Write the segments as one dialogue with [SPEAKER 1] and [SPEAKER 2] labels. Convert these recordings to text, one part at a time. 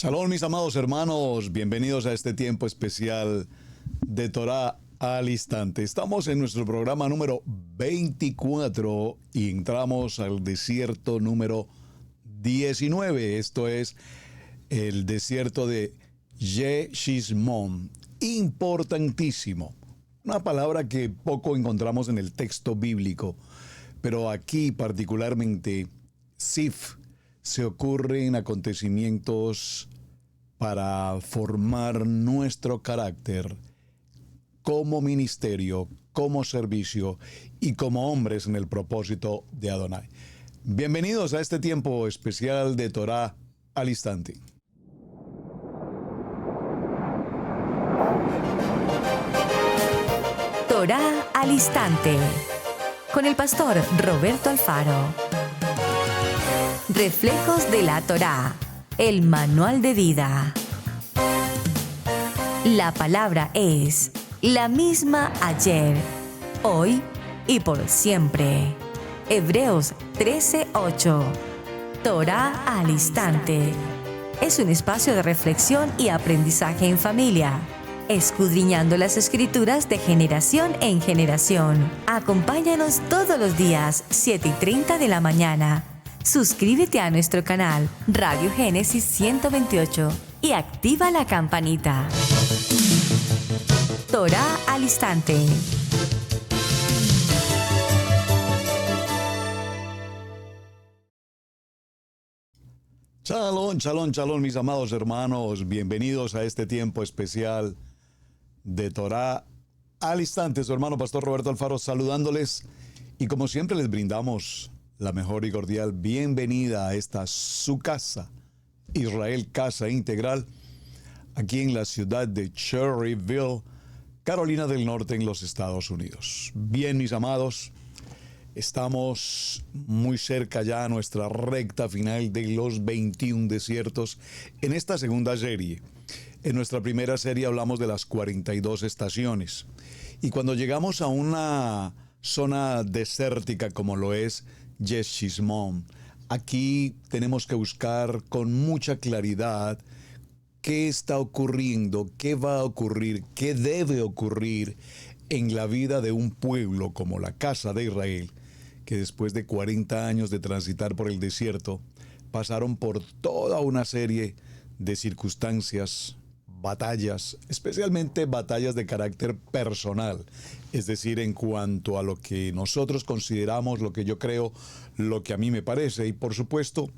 [SPEAKER 1] Shalom, mis amados hermanos, bienvenidos a este tiempo especial de Torah al instante. Estamos en nuestro programa número 24 y entramos al desierto número 19. Esto es el desierto de Yeshimon. Importantísimo. Una palabra que poco encontramos en el texto bíblico, pero aquí particularmente Sif se ocurren acontecimientos para formar nuestro carácter como ministerio, como servicio y como hombres en el propósito de Adonai. Bienvenidos a este tiempo especial de Torah al instante.
[SPEAKER 2] Torah al instante, con el pastor Roberto Alfaro. Reflejos de la Torah, el manual de vida. La palabra es la misma ayer, hoy y por siempre. Hebreos 13:8. Torah al instante. Es un espacio de reflexión y aprendizaje en familia, escudriñando las escrituras de generación en generación. Acompáñanos todos los días, 7:30 de la mañana. Suscríbete a nuestro canal Radio Génesis 128 y activa la campanita. Torah al instante.
[SPEAKER 1] Shalom, shalom, shalom, mis amados hermanos. Bienvenidos a este tiempo especial de Torah al instante. Su hermano Pastor Roberto Alfaro saludándoles. Y como siempre les brindamos la mejor y cordial bienvenida a esta su casa, Israel Casa Integral, aquí en la ciudad de Cherryville, Carolina del Norte, en los Estados Unidos. Bien, mis amados, estamos muy cerca ya a nuestra recta final de los 21 desiertos en esta segunda serie. En nuestra primera serie hablamos de las 42 estaciones. Y cuando llegamos a una zona desértica como lo es Yeshimon, aquí tenemos que buscar con mucha claridad qué está ocurriendo, qué va a ocurrir, qué debe ocurrir en la vida de un pueblo como la casa de Israel, que después de 40 años de transitar por el desierto, pasaron por toda una serie de circunstancias, batallas, especialmente batallas de carácter personal, es decir, en cuanto a lo que nosotros consideramos, lo que yo creo, lo que a mí me parece, y por supuesto,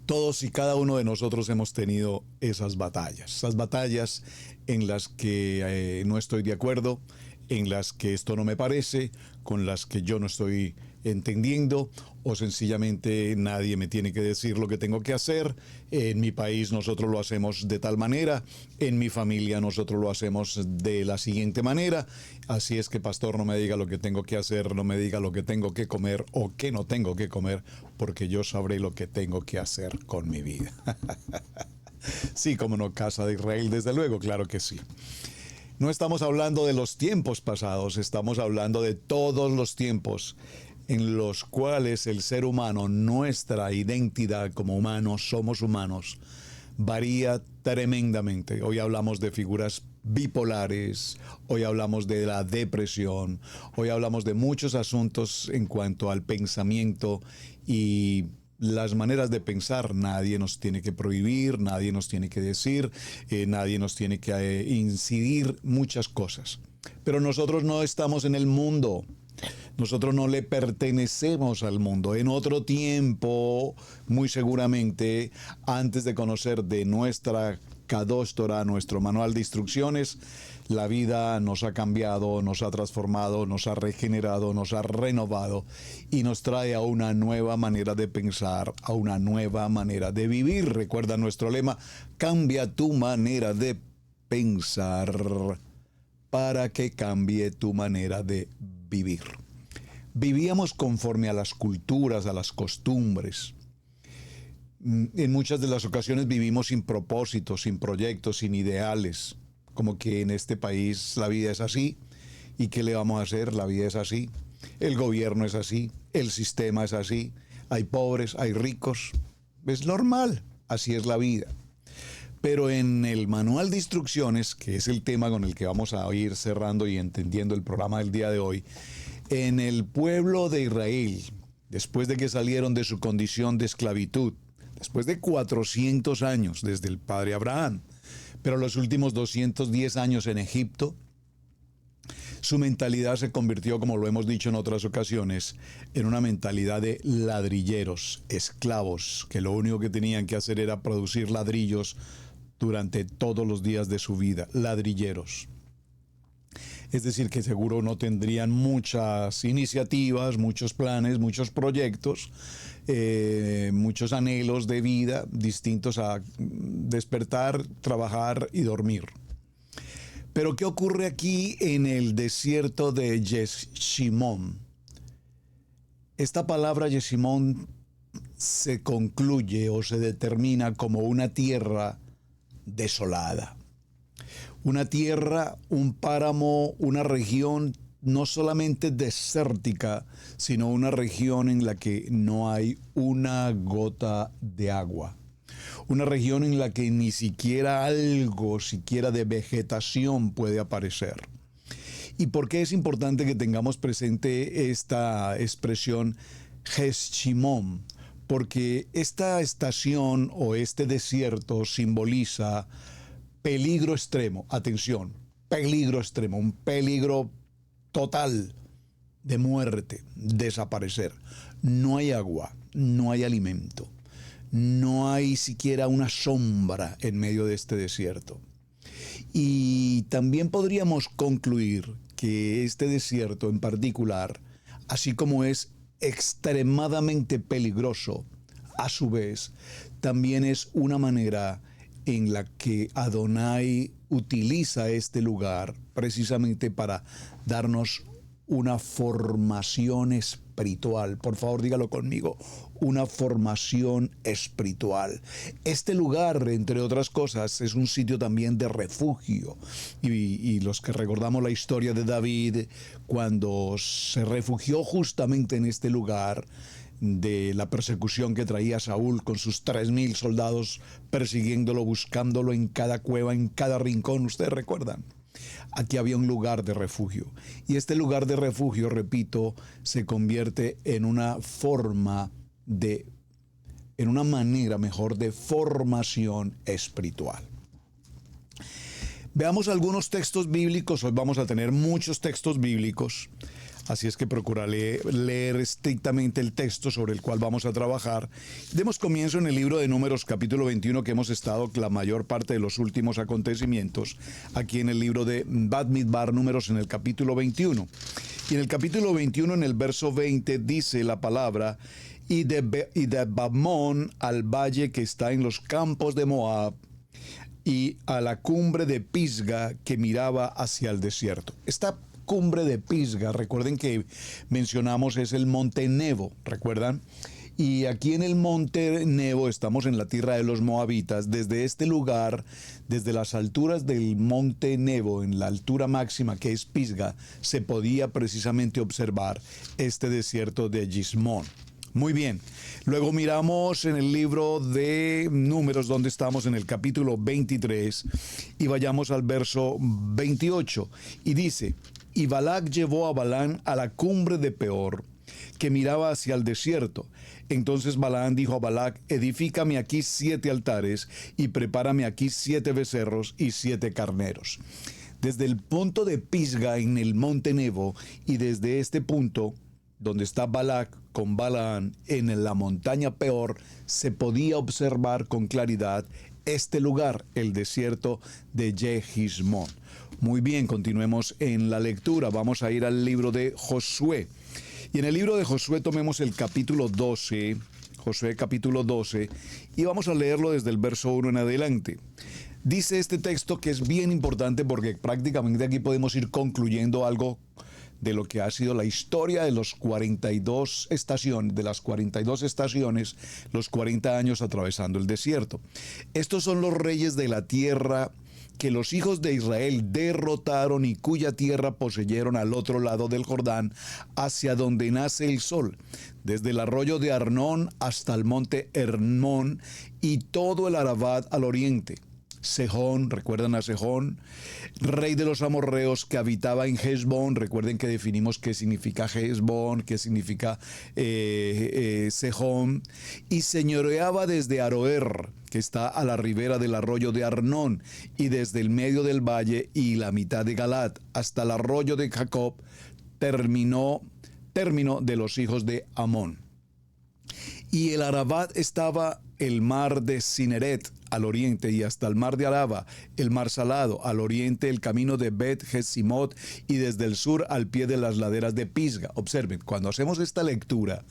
[SPEAKER 1] todos y cada uno de nosotros hemos tenido esas batallas en las que no estoy de acuerdo, en las que esto no me parece, con las que yo no estoy entendiendo, o sencillamente nadie me tiene que decir lo que tengo que hacer. En mi país nosotros lo hacemos de tal manera, en mi familia nosotros lo hacemos de la siguiente manera. Así es que, pastor, no me diga lo que tengo que hacer, no me diga lo que tengo que comer o qué no tengo que comer, porque yo sabré lo que tengo que hacer con mi vida. Sí, como no, casa de Israel, desde luego, claro que sí. No estamos hablando de los tiempos pasados, estamos hablando de todos los tiempos en los cuales el ser humano, nuestra identidad como humanos, somos humanos, varía tremendamente. Hoy hablamos de figuras bipolares, hoy hablamos de la depresión, hoy hablamos de muchos asuntos en cuanto al pensamiento y las maneras de pensar. Nadie nos tiene que prohibir, nadie nos tiene que decir, nadie nos tiene que incidir muchas cosas. Pero nosotros no estamos en el mundo. Nosotros no le pertenecemos al mundo. En otro tiempo, muy seguramente, antes de conocer de nuestra Kadosh Torah, nuestro manual de instrucciones, la vida nos ha cambiado, nos ha transformado, nos ha regenerado, nos ha renovado y nos trae a una nueva manera de pensar, a una nueva manera de vivir. Recuerda nuestro lema: cambia tu manera de pensar para que cambie tu manera de vivir. Vivíamos conforme a las culturas, a las costumbres. En muchas de las ocasiones vivimos sin propósitos, sin proyectos, sin ideales. Como que en este país la vida es así. ¿Y qué le vamos a hacer? La vida es así. El gobierno es así. El sistema es así. Hay pobres, hay ricos. Es normal. Así es la vida. Pero en el manual de instrucciones, que es el tema con el que vamos a ir cerrando y entendiendo el programa del día de hoy, en el pueblo de Israel, después de que salieron de su condición de esclavitud, después de 400 años desde el padre Abraham, pero los últimos 210 años en Egipto, su mentalidad se convirtió, como lo hemos dicho en otras ocasiones, en una mentalidad de ladrilleros, esclavos, que lo único que tenían que hacer era producir ladrillos durante todos los días de su vida, ladrilleros. Es decir, que seguro no tendrían muchas iniciativas, muchos planes, muchos proyectos, muchos anhelos de vida distintos a despertar, trabajar y dormir. Pero ¿qué ocurre aquí en el desierto de Yeshimón? Esta palabra Yeshimón se concluye o se determina como una tierra desolada. Una tierra, un páramo, una región no solamente desértica, sino una región en la que no hay una gota de agua. Una región en la que ni siquiera algo, siquiera de vegetación puede aparecer. ¿Y por qué es importante que tengamos presente esta expresión Jeshimón? Porque esta estación o este desierto simboliza peligro extremo. Atención, peligro extremo, un peligro total de muerte, desaparecer. No hay agua, no hay alimento. No hay siquiera una sombra en medio de este desierto. Y también podríamos concluir que este desierto en particular, así como es extremadamente peligroso, a su vez, también es una manera en la que Adonai utiliza este lugar precisamente para darnos una formación espiritual. Por favor, dígalo conmigo, una formación espiritual. Este lugar, entre otras cosas, es un sitio también de refugio. Y los que recordamos la historia de David, cuando se refugió justamente en este lugar de la persecución que traía Saúl con sus 3,000 soldados persiguiéndolo, buscándolo en cada cueva, en cada rincón, ¿ustedes recuerdan? Aquí había un lugar de refugio. Y este lugar de refugio, repito, se convierte en una forma en una manera mejor de formación espiritual. Veamos algunos textos bíblicos. Hoy vamos a tener muchos textos bíblicos. Así es que procuraré leer estrictamente el texto sobre el cual vamos a trabajar. Demos comienzo en el libro de Números, capítulo 21, que hemos estado la mayor parte de los últimos acontecimientos, aquí en el libro de Bamidbar, Números, en el capítulo 21. Y en el capítulo 21, en el verso 20, dice la palabra, y de Bamón al valle que está en los campos de Moab, y a la cumbre de Pisga que miraba hacia el desierto. Esta cumbre de Pisga, recuerden que mencionamos, es el monte Nebo, ¿recuerdan? Y aquí en el monte Nebo estamos en la tierra de los moabitas. Desde este lugar, desde las alturas del monte Nebo, en la altura máxima que es Pisga, se podía precisamente observar este desierto de Yeshimón. Muy bien, luego miramos en el libro de Números, donde estamos en el capítulo 23, y vayamos al verso 28, y dice: y Balac llevó a Balaam a la cumbre de Peor, que miraba hacia el desierto. Entonces Balaam dijo a Balac: edifícame aquí 7 altares, y prepárame aquí 7 becerros y 7 carneros. Desde el punto de Pisga en el monte Nebo, y desde este punto, donde está Balac con Balaam en la montaña Peor, se podía observar con claridad este lugar, el desierto de Yeshimón. Muy bien, continuemos en la lectura. Vamos a ir al libro de Josué. Y en el libro de Josué tomemos el capítulo 12, Josué capítulo 12, y vamos a leerlo desde el verso 1 en adelante. Dice este texto que es bien importante porque prácticamente aquí podemos ir concluyendo algo de lo que ha sido la historia de los 42 estaciones, de las 42 estaciones, los 40 años atravesando el desierto. Estos son los reyes de la tierra que los hijos de Israel derrotaron y cuya tierra poseyeron al otro lado del Jordán, hacia donde nace el sol, desde el arroyo de Arnón hasta el monte Hermón y todo el Arabat al oriente, Sejón, ¿recuerdan a Sejón? Rey de los amorreos que habitaba en Hesbón. Recuerden que definimos qué significa Hesbón, qué significa Sejón. Y señoreaba desde Aroer, que está a la ribera del arroyo de Arnón, y desde el medio del valle y la mitad de Galad, hasta el arroyo de Jacob, término de los hijos de Amón. Y el Arabat estaba el mar de Cineret al oriente, y hasta el mar de Araba, el mar Salado, al oriente el camino de Bet Jesimot, y desde el sur al pie de las laderas de Pisga. Observen, cuando hacemos esta lectura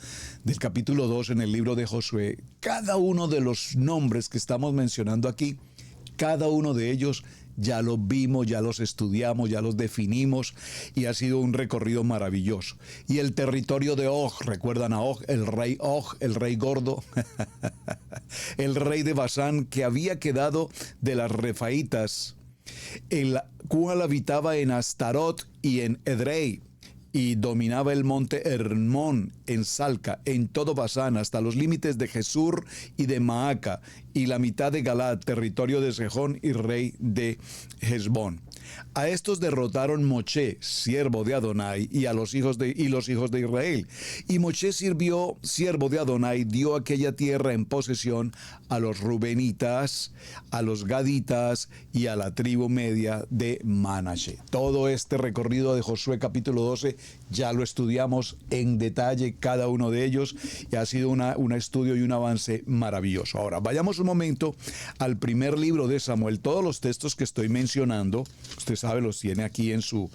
[SPEAKER 1] del capítulo 2 en el libro de Josué, cada uno de los nombres que estamos mencionando aquí, cada uno de ellos ya los vimos, ya los estudiamos, ya los definimos, y ha sido un recorrido maravilloso. Y el territorio de Og, ¿recuerdan a Og, el rey gordo? El rey de Basán, que había quedado de las Refaitas, el cual habitaba en Astarot y en Edrei, y dominaba el monte Hermón en Salca, en todo Basán, hasta los límites de Jesur y de Maaca, y la mitad de Galad, territorio de Sejón y rey de Hesbón. A estos derrotaron Moché, siervo de Adonai, y los hijos de Israel. Y Moché, siervo de Adonai, dio aquella tierra en posesión a los Rubenitas, a los Gaditas y a la tribu media de Manashe. Todo este recorrido de Josué capítulo 12 ya lo estudiamos en detalle, cada uno de ellos, y ha sido un estudio y un avance maravilloso. Ahora, vayamos un momento al primer libro de Samuel. Todos los textos que estoy mencionando, usted sabe, los tiene aquí en su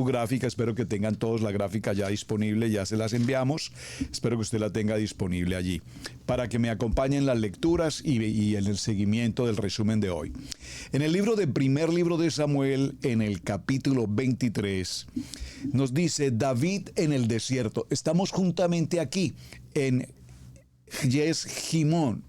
[SPEAKER 1] gráfica. Espero que tengan todos la gráfica ya disponible, ya se las enviamos. Espero que usted la tenga disponible allí, para que me acompañen las lecturas y en el seguimiento del resumen de hoy. En el primer libro de Samuel, en el capítulo 23, nos dice David en el desierto. Estamos juntamente aquí en Jeshimón.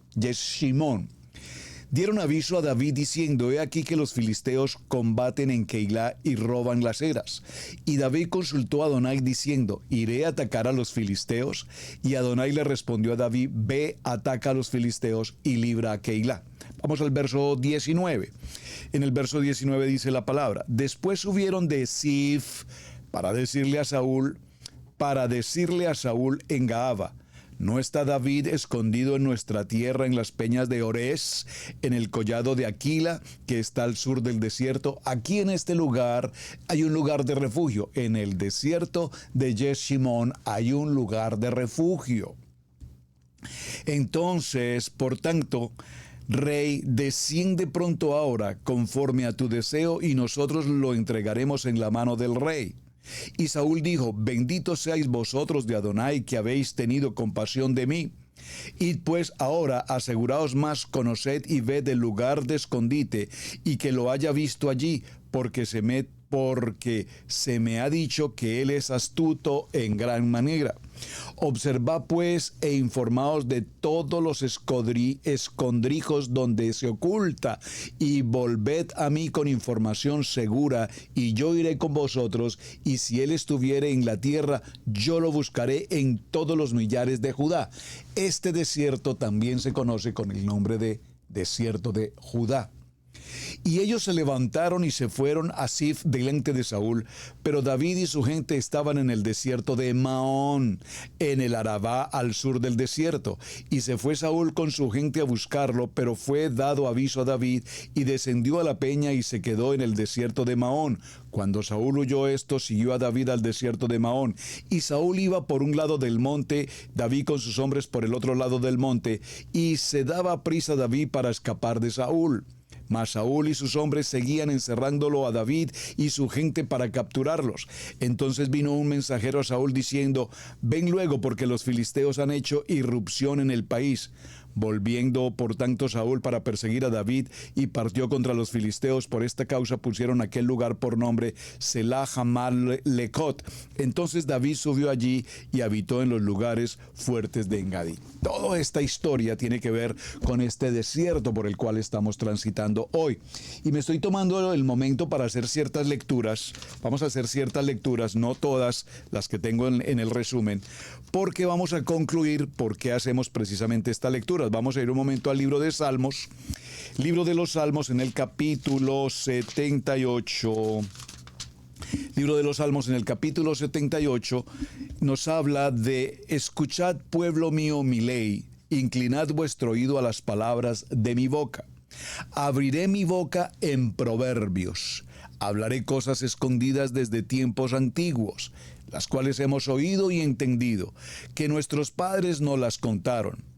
[SPEAKER 1] Dieron aviso a David diciendo: he aquí que los filisteos combaten en Keilah y roban las eras. Y David consultó a Adonai diciendo: ¿iré a atacar a los filisteos? Y Adonai le respondió a David: ve, ataca a los filisteos y libra a Keilah. Vamos al verso 19. En el verso 19 dice la palabra: después subieron de Sif para decirle a Saúl en Gaaba: ¿no está David escondido en nuestra tierra en las peñas de Orés, en el collado de Aquila, que está al sur del desierto? Aquí en este lugar hay un lugar de refugio. En el desierto de Jeshimón hay un lugar de refugio. Entonces, por tanto, Rey, desciende pronto ahora, conforme a tu deseo, y nosotros lo entregaremos en la mano del rey. Y Saúl dijo: bendito seáis vosotros de Adonai, que habéis tenido compasión de mí. Id pues ahora, aseguraos más, conoced y ved el lugar de escondite, y que lo haya visto allí, porque se me ha dicho que él es astuto en gran manera. Observad pues e informaos de todos los escondrijos donde se oculta, y volved a mí con información segura, y yo iré con vosotros, y si él estuviere en la tierra, yo lo buscaré en todos los millares de Judá. Este desierto también se conoce con el nombre de desierto de Judá. Y ellos se levantaron y se fueron a Sif delante de Saúl, pero David y su gente estaban en el desierto de Maón, en el Arabá al sur del desierto. Y se fue Saúl con su gente a buscarlo, pero fue dado aviso a David, y descendió a la peña y se quedó en el desierto de Maón. Cuando Saúl oyó esto, siguió a David al desierto de Maón. Y Saúl iba por un lado del monte, David con sus hombres por el otro lado del monte, y se daba prisa David para escapar de Saúl. Mas Saúl y sus hombres seguían encerrándolo a David y su gente para capturarlos. Entonces vino un mensajero a Saúl diciendo: ven luego, porque los filisteos han hecho irrupción en el país. Volviendo por tanto Saúl para perseguir a David, y partió contra los filisteos. Por esta causa pusieron aquel lugar por nombre Selah Hamal Lecot. Entonces David subió allí y habitó en los lugares fuertes de Engadí. Toda esta historia tiene que ver con este desierto por el cual estamos transitando hoy. Y me estoy tomando el momento para hacer ciertas lecturas. Vamos a hacer ciertas lecturas, no todas las que tengo en el resumen, porque vamos a concluir por qué hacemos precisamente esta lectura. Vamos a ir un momento al libro de Salmos. Libro de los Salmos en el capítulo 78. Libro de los Salmos en el capítulo 78 nos habla de: escuchad, pueblo mío, mi ley, inclinad vuestro oído a las palabras de mi boca. Abriré mi boca en proverbios, hablaré cosas escondidas desde tiempos antiguos, las cuales hemos oído y entendido, que nuestros padres no las contaron.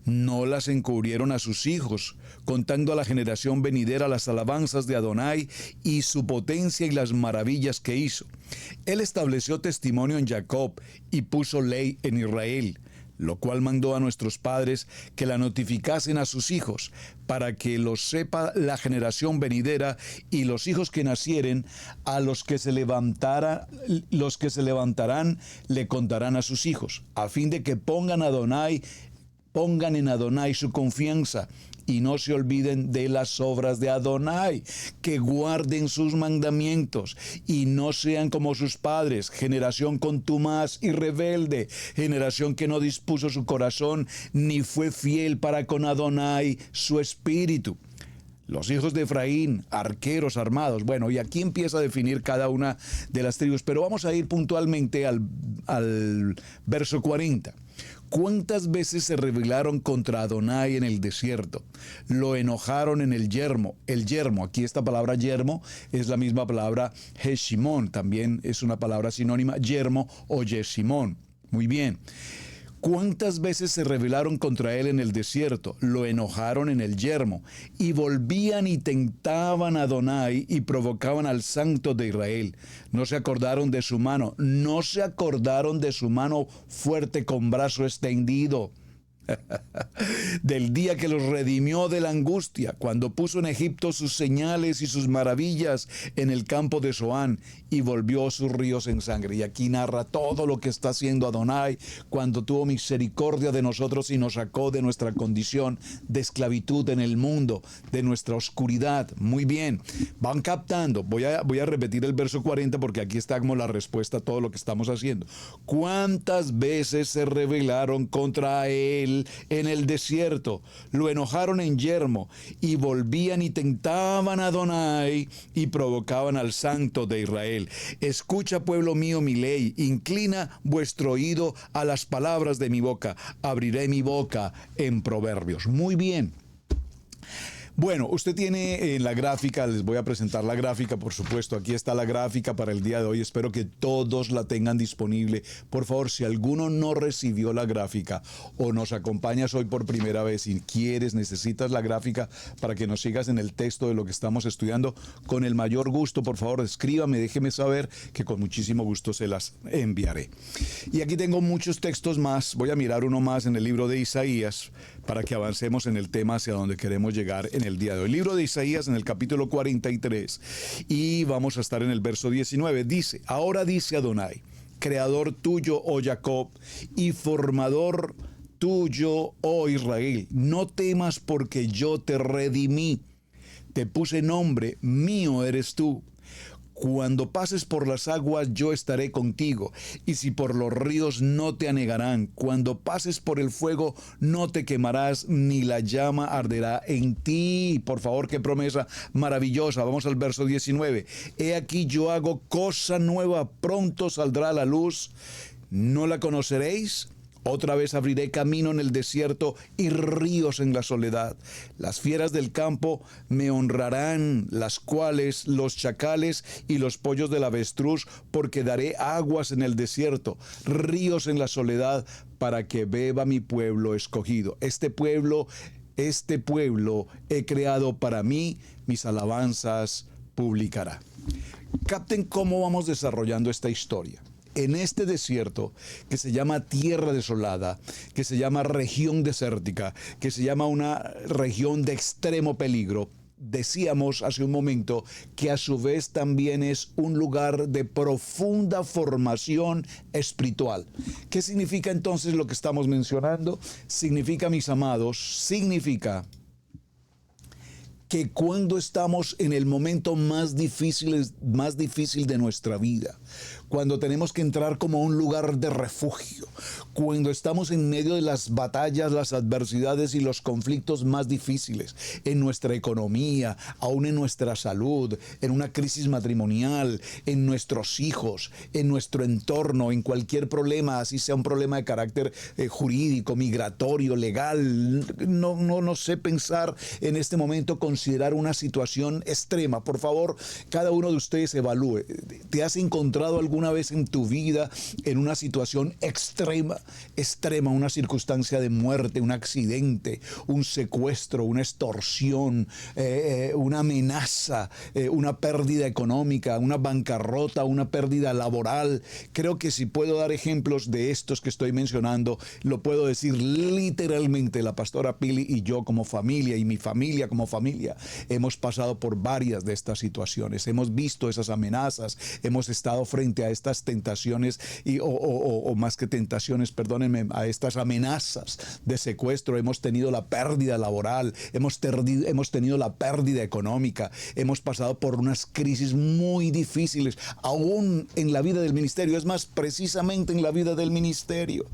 [SPEAKER 1] No las encubrieron a sus hijos, contando a la generación venidera las alabanzas de Adonai y su potencia y las maravillas que hizo. Él estableció testimonio en Jacob y puso ley en Israel, lo cual mandó a nuestros padres que la notificasen a sus hijos, para que lo sepa la generación venidera y los hijos que nacieren, a los que se levantarán le contarán a sus hijos, a fin de que pongan en Adonai su confianza y no se olviden de las obras de Adonai, que guarden sus mandamientos y no sean como sus padres, generación contumaz y rebelde, generación que no dispuso su corazón ni fue fiel para con Adonai su espíritu. Los hijos de Efraín, arqueros armados. Bueno, y aquí empieza a definir cada una de las tribus, pero vamos a ir puntualmente al verso 40. ¿Cuántas veces se rebelaron contra Adonai en el desierto? Lo enojaron en el yermo. El yermo, aquí esta palabra yermo es la misma palabra Jeshimón, también es una palabra sinónima, yermo o Jeshimón. Muy bien. ¿Cuántas veces se rebelaron contra él en el desierto? Lo enojaron en el yermo, y volvían y tentaban a Adonai y provocaban al Santo de Israel. No se acordaron de su mano, no se acordaron de su mano fuerte con brazo extendido. Del día que los redimió de la angustia, cuando puso en Egipto sus señales y sus maravillas en el campo de Zoán, y volvió sus ríos en sangre. Y aquí narra todo lo que está haciendo Adonai cuando tuvo misericordia de nosotros y nos sacó de nuestra condición de esclavitud en el mundo, de nuestra oscuridad. Muy bien, van captando. Voy a repetir el verso 40 porque aquí está como la respuesta a todo lo que estamos haciendo. ¿Cuántas veces se rebelaron contra él en el desierto? Lo enojaron en yermo, y volvían y tentaban a Adonai y provocaban al Santo de Israel. Escucha, pueblo mío, mi ley, inclina vuestro oído a las palabras de mi boca. Abriré mi boca en proverbios. Muy bien. Bueno, usted tiene en la gráfica, les voy a presentar la gráfica, por supuesto. Aquí está la gráfica para el día de hoy. Espero que todos la tengan disponible. Por favor, si alguno no recibió la gráfica o nos acompañas hoy por primera vez y necesitas la gráfica para que nos sigas en el texto de lo que estamos estudiando, con el mayor gusto, por favor, escríbame, déjeme saber, que con muchísimo gusto se las enviaré. Y aquí tengo muchos textos más. Voy a mirar uno más en el libro de Isaías para que avancemos en el tema hacia donde queremos llegar en el día de hoy. El libro de Isaías en el capítulo 43, y vamos a estar en el verso 19. Dice: ahora dice Adonai, creador tuyo, oh Jacob, y formador tuyo, oh Israel, no temas, porque yo te redimí, te puse nombre, mío eres tú. Cuando pases por las aguas, yo estaré contigo, y si por los ríos, no te anegarán. Cuando pases por el fuego, no te quemarás, ni la llama arderá en ti. Por favor, qué promesa maravillosa. Vamos al verso 19. He aquí, yo hago cosa nueva, pronto saldrá a la luz. ¿No la conoceréis? Otra vez abriré camino en el desierto y ríos en la soledad. Las fieras del campo me honrarán, las cuales los chacales y los pollos del avestruz, porque daré aguas en el desierto, ríos en la soledad, para que beba mi pueblo escogido. Este pueblo he creado para mí, mis alabanzas publicará. Capten cómo vamos desarrollando esta historia. En este desierto, que se llama tierra desolada, que se llama región desértica, que se llama una región de extremo peligro, decíamos hace un momento que a su vez también es un lugar de profunda formación espiritual. ¿Qué significa entonces lo que estamos mencionando? Significa, mis amados, que cuando estamos en el momento más difícil de nuestra vida, cuando tenemos que entrar como a un lugar de refugio, cuando estamos en medio de las batallas, las adversidades y los conflictos más difíciles, en nuestra economía, aún en nuestra salud, en una crisis matrimonial, en nuestros hijos, en nuestro entorno, en cualquier problema, así sea un problema de carácter jurídico, migratorio, legal. No sé pensar en este momento, considerar una situación extrema. Por favor, cada uno de ustedes evalúe. ¿Te has encontrado alguna vez en tu vida en una situación extrema, una circunstancia de muerte, un accidente, un secuestro, una extorsión, una amenaza, una pérdida económica, una bancarrota, una pérdida laboral? Creo que si puedo dar ejemplos de estos que estoy mencionando, lo puedo decir literalmente. La pastora Pili y yo como familia, y mi familia como familia, hemos pasado por varias de estas situaciones. Hemos visto esas amenazas, hemos estado frente a estas tentaciones o más que tentaciones, perdónenme, a estas amenazas de secuestro. Hemos tenido la pérdida laboral, hemos tenido la pérdida económica, hemos pasado por unas crisis muy difíciles, aún en la vida del ministerio, es más, precisamente en la vida del ministerio.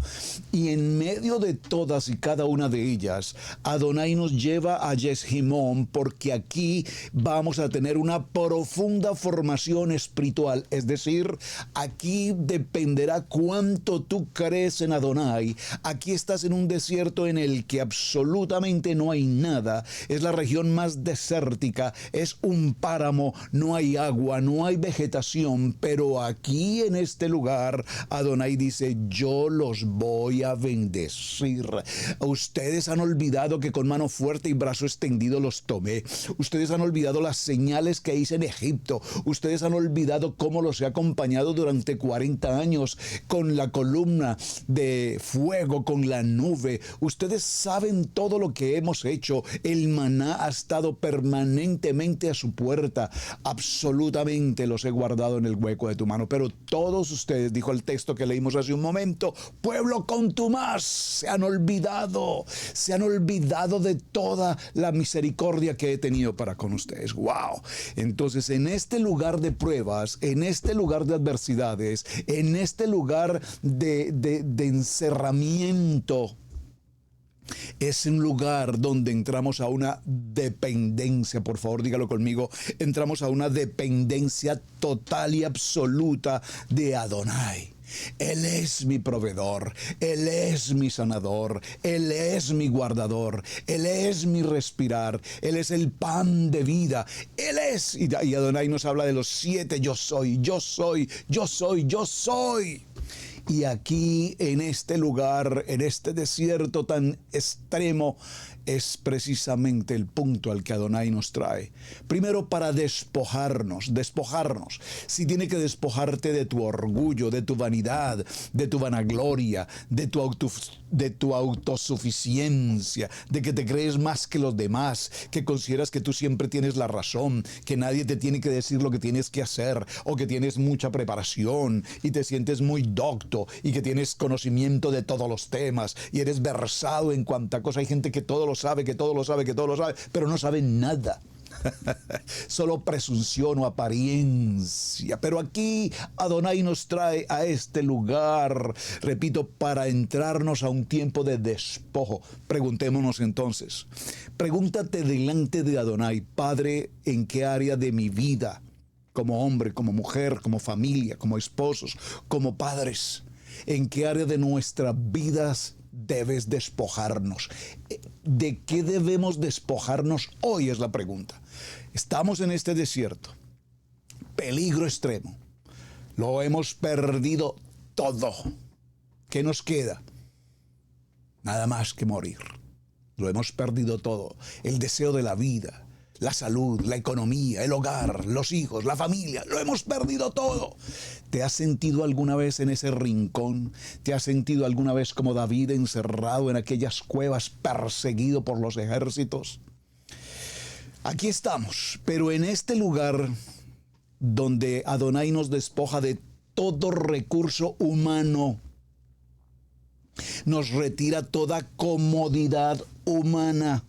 [SPEAKER 1] Y en medio de todas y cada una de ellas, Adonai nos lleva a Jeshimón, porque aquí vamos a tener una profunda formación espiritual. Es decir, aquí dependerá cuánto tú crees en Adonai. Aquí estás en un desierto en el que absolutamente no hay nada. Es la región más desértica, es un páramo, no hay agua, no hay vegetación, pero aquí en este lugar Adonai dice: yo los voy a bendecir. Ustedes han olvidado que con mano fuerte y brazo extendido los tomé. Ustedes han olvidado las señales que hice en Egipto. Ustedes han olvidado cómo los he acompañado durante 40 años con la columna de fuego, con la nube. Ustedes saben todo lo que hemos hecho. El maná ha estado permanentemente a su puerta. Absolutamente los he guardado en el hueco de tu mano. Pero todos ustedes, dijo el texto que leímos hace un momento, pueblo contumaz, se han olvidado de toda la misericordia que he tenido para con ustedes. ¡Wow! Entonces, en este lugar de pruebas, en este lugar de adversidades, en este lugar de encerramiento, es un lugar donde entramos a una dependencia. Por favor, dígalo conmigo. Entramos a una dependencia total y absoluta de Adonai. Él es mi proveedor, Él es mi sanador, Él es mi guardador, Él es mi respirar, Él es el pan de vida, Él es. Y Adonai nos habla de los 7 yo soy, yo soy, yo soy, yo soy. Y aquí, en este lugar, en este desierto tan extremo, es precisamente el punto al que Adonai nos trae. Primero, para despojarnos. Si tiene que despojarte de tu orgullo, de tu vanidad, de tu vanagloria, de tu autosuficiencia, de que te crees más que los demás, que consideras que tú siempre tienes la razón, que nadie te tiene que decir lo que tienes que hacer, o que tienes mucha preparación y te sientes muy docto y que tienes conocimiento de todos los temas y eres versado en cuanta cosa. Hay gente que todo lo sabe, pero no sabe nada. Solo presunción o apariencia. Pero aquí Adonai nos trae a este lugar, repito, para entrarnos a un tiempo de despojo. Preguntémonos entonces, pregúntate delante de Adonai: Padre, ¿en qué área de mi vida, como hombre, como mujer, como familia, como esposos, como padres, en qué área de nuestras vidas debes despojarnos? ¿De qué debemos despojarnos hoy? Es la pregunta. Estamos en este desierto, peligro extremo, lo hemos perdido todo. ¿Qué nos queda? Nada más que morir. Lo hemos perdido todo. El deseo de la vida, la salud, la economía, el hogar, los hijos, la familia, lo hemos perdido todo. ¿Te has sentido alguna vez en ese rincón? ¿Te has sentido alguna vez como David, encerrado en aquellas cuevas, perseguido por los ejércitos? Aquí estamos, pero en este lugar donde Adonai nos despoja de todo recurso humano, nos retira toda comodidad humana,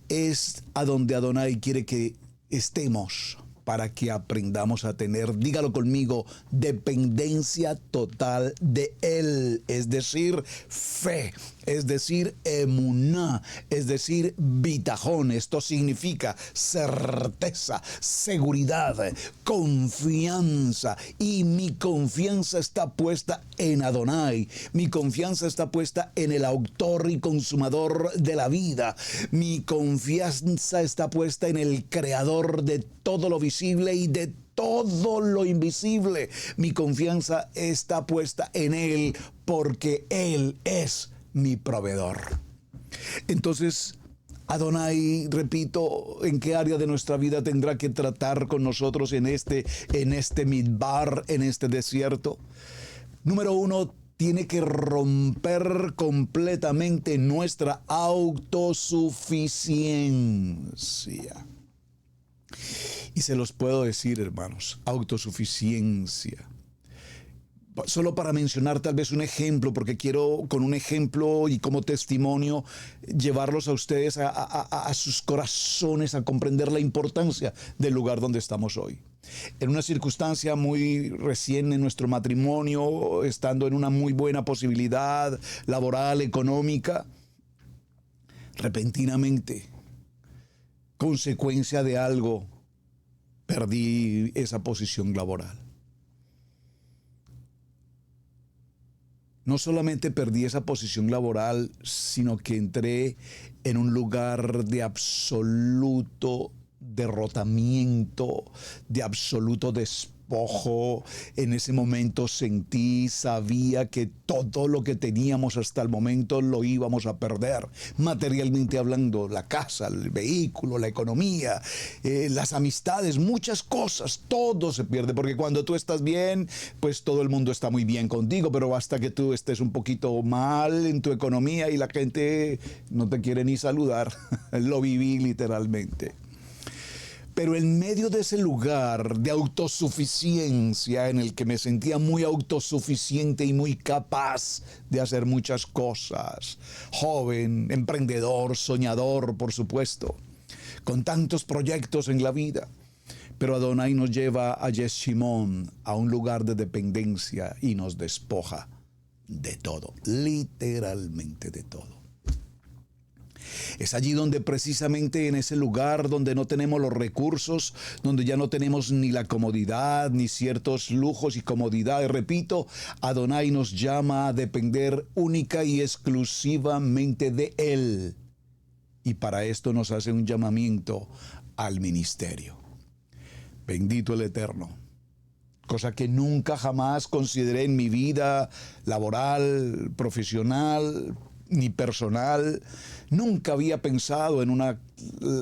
[SPEAKER 1] es a donde Adonai quiere que estemos para que aprendamos a tener, dígalo conmigo, dependencia total de Él, es decir, fe, es decir, emuná, es decir, bitajón. Esto significa certeza, seguridad, confianza. Y mi confianza está puesta en Adonai. Mi confianza está puesta en el autor y consumador de la vida. Mi confianza está puesta en el creador de todo lo visible y de todo lo invisible. Mi confianza está puesta en Él porque Él es mi proveedor. Entonces, Adonai, repito, ¿en qué área de nuestra vida tendrá que tratar con nosotros en este midbar, en este desierto? Número uno, tiene que romper completamente nuestra autosuficiencia. Y se los puedo decir, hermanos, autosuficiencia. Solo para mencionar tal vez un ejemplo, porque quiero con un ejemplo y como testimonio llevarlos a ustedes a sus corazones a comprender la importancia del lugar donde estamos hoy. En una circunstancia muy recién en nuestro matrimonio, estando en una muy buena posibilidad laboral, económica, repentinamente, consecuencia de algo, perdí esa posición laboral. No solamente perdí esa posición laboral, sino que entré en un lugar de absoluto derrotamiento, de absoluto despojo. En ese momento sabía que todo lo que teníamos hasta el momento lo íbamos a perder. Materialmente hablando, la casa, el vehículo, la economía, las amistades, muchas cosas, todo se pierde. Porque cuando tú estás bien, pues todo el mundo está muy bien contigo, pero basta que tú estés un poquito mal en tu economía y la gente no te quiere ni saludar. Lo viví literalmente. Pero en medio de ese lugar de autosuficiencia en el que me sentía muy autosuficiente y muy capaz de hacer muchas cosas, joven, emprendedor, soñador, por supuesto, con tantos proyectos en la vida, pero Adonai nos lleva a Yeshimón, a un lugar de dependencia y nos despoja de todo, literalmente de todo. Es allí donde precisamente en ese lugar donde no tenemos los recursos, donde ya no tenemos ni la comodidad, ni ciertos lujos y comodidades, repito, Adonai nos llama a depender única y exclusivamente de Él. Y para esto nos hace un llamamiento al ministerio. Bendito el Eterno. Cosa que nunca jamás consideré en mi vida laboral, profesional, ni personal. Nunca había pensado en una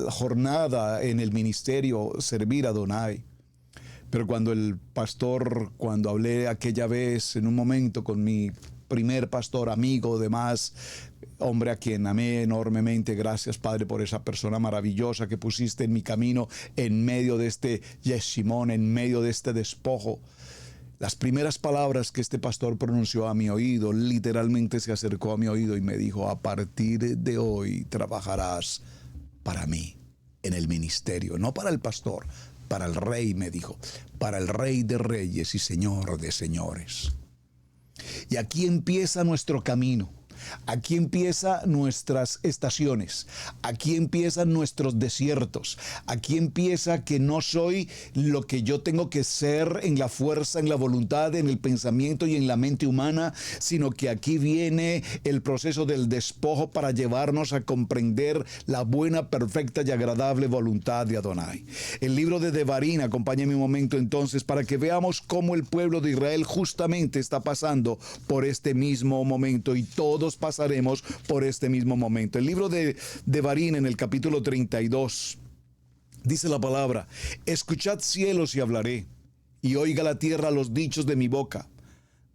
[SPEAKER 1] jornada en el ministerio servir a Adonai. Pero cuando hablé aquella vez en un momento con mi primer pastor, amigo, demás, hombre a quien amé enormemente, gracias Padre por esa persona maravillosa que pusiste en mi camino en medio de este Yeshimón, en medio de este despojo. Las primeras palabras que este pastor pronunció a mi oído, literalmente se acercó a mi oído y me dijo: a partir de hoy trabajarás para mí en el ministerio, no para el pastor, para el rey, me dijo, para el rey de reyes y señor de señores. Y aquí empieza nuestro camino. Aquí empiezan nuestras estaciones, aquí empiezan nuestros desiertos, aquí empieza que no soy lo que yo tengo que ser en la fuerza, en la voluntad, en el pensamiento y en la mente humana, sino que aquí viene el proceso del despojo para llevarnos a comprender la buena, perfecta y agradable voluntad de Adonai. El libro de Devarim, acompáñenme un momento entonces para que veamos cómo el pueblo de Israel justamente está pasando por este mismo momento y todos pasaremos por este mismo momento. El libro de Devarim en el capítulo 32 dice la palabra: escuchad cielos y hablaré, y oiga la tierra los dichos de mi boca.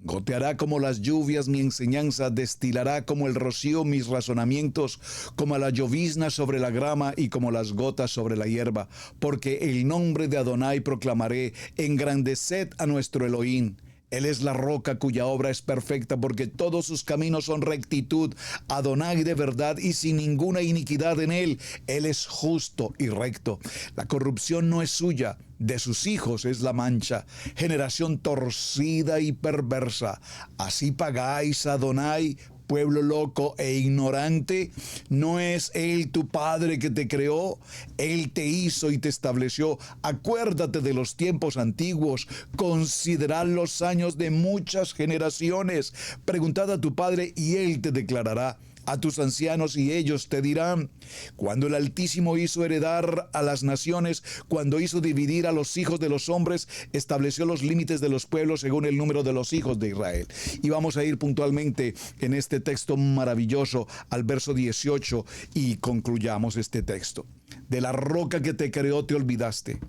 [SPEAKER 1] Goteará como las lluvias mi enseñanza, destilará como el rocío mis razonamientos, como la llovizna sobre la grama y como las gotas sobre la hierba. Porque el nombre de Adonai proclamaré, engrandeced a nuestro Elohim. Él es la roca cuya obra es perfecta, porque todos sus caminos son rectitud. Adonai de verdad y sin ninguna iniquidad en él. Él es justo y recto. La corrupción no es suya, de sus hijos es la mancha. Generación torcida y perversa. Así pagáis a Adonai, pueblo loco e ignorante. ¿No es Él tu Padre que te creó? Él te hizo y te estableció. Acuérdate de los tiempos antiguos. Considerad los años de muchas generaciones. Preguntad a tu Padre y Él te declarará. A tus ancianos y ellos te dirán. Cuando el Altísimo hizo heredar a las naciones, cuando hizo dividir a los hijos de los hombres, estableció los límites de los pueblos según el número de los hijos de Israel. Y vamos a ir puntualmente en este texto maravilloso al verso 18 y concluyamos este texto. De la roca que te creó te olvidaste.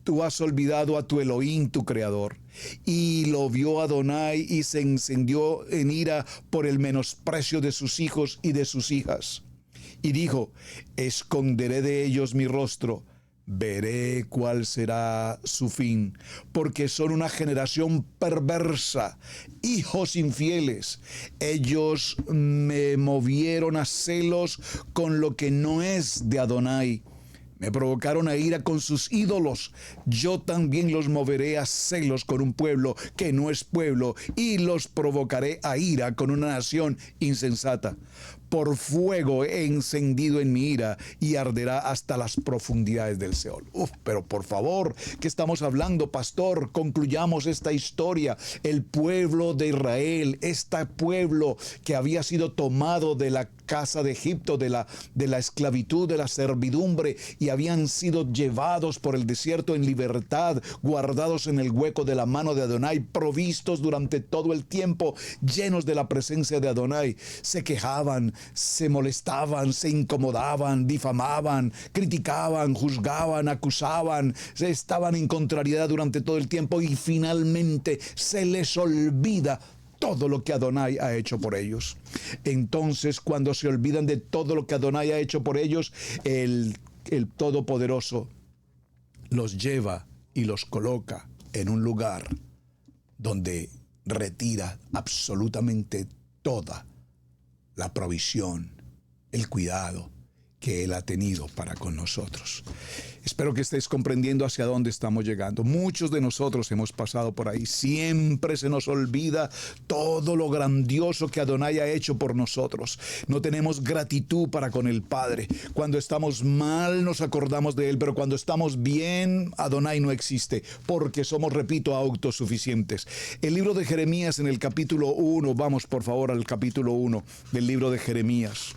[SPEAKER 1] Tú has olvidado a tu Elohim, tu creador. Y lo vio Adonai y se encendió en ira por el menosprecio de sus hijos y de sus hijas. Y dijo, esconderé de ellos mi rostro, veré cuál será su fin, porque son una generación perversa, hijos infieles. Ellos me movieron a celos con lo que no es de Adonai. Me provocaron a ira con sus ídolos. Yo también los moveré a celos con un pueblo que no es pueblo, y los provocaré a ira con una nación insensata. Por fuego he encendido en mi ira y arderá hasta las profundidades del Seol. Pero por favor, ¿qué estamos hablando, pastor? Concluyamos esta historia. El pueblo de Israel, este pueblo que había sido tomado de la casa de Egipto, de la esclavitud, de la servidumbre, y habían sido llevados por el desierto en libertad, guardados en el hueco de la mano de Adonai, provistos durante todo el tiempo, llenos de la presencia de Adonai. Se quejaban, se molestaban, se incomodaban, difamaban, criticaban, juzgaban, acusaban, estaban en contrariedad durante todo el tiempo, y finalmente se les olvida todo lo que Adonai ha hecho por ellos. Entonces, cuando se olvidan de todo lo que Adonai ha hecho por ellos, el Todopoderoso los lleva y los coloca en un lugar donde retira absolutamente toda la provisión, el cuidado que Él ha tenido para con nosotros. Espero que estés comprendiendo hacia dónde estamos llegando. Muchos de nosotros hemos pasado por ahí. Siempre se nos olvida todo lo grandioso que Adonai ha hecho por nosotros. No tenemos gratitud para con el Padre. Cuando estamos mal nos acordamos de Él, pero cuando estamos bien, Adonai no existe, porque somos, repito, autosuficientes. El libro de Jeremías en el capítulo 1, vamos por favor al capítulo 1 del libro de Jeremías.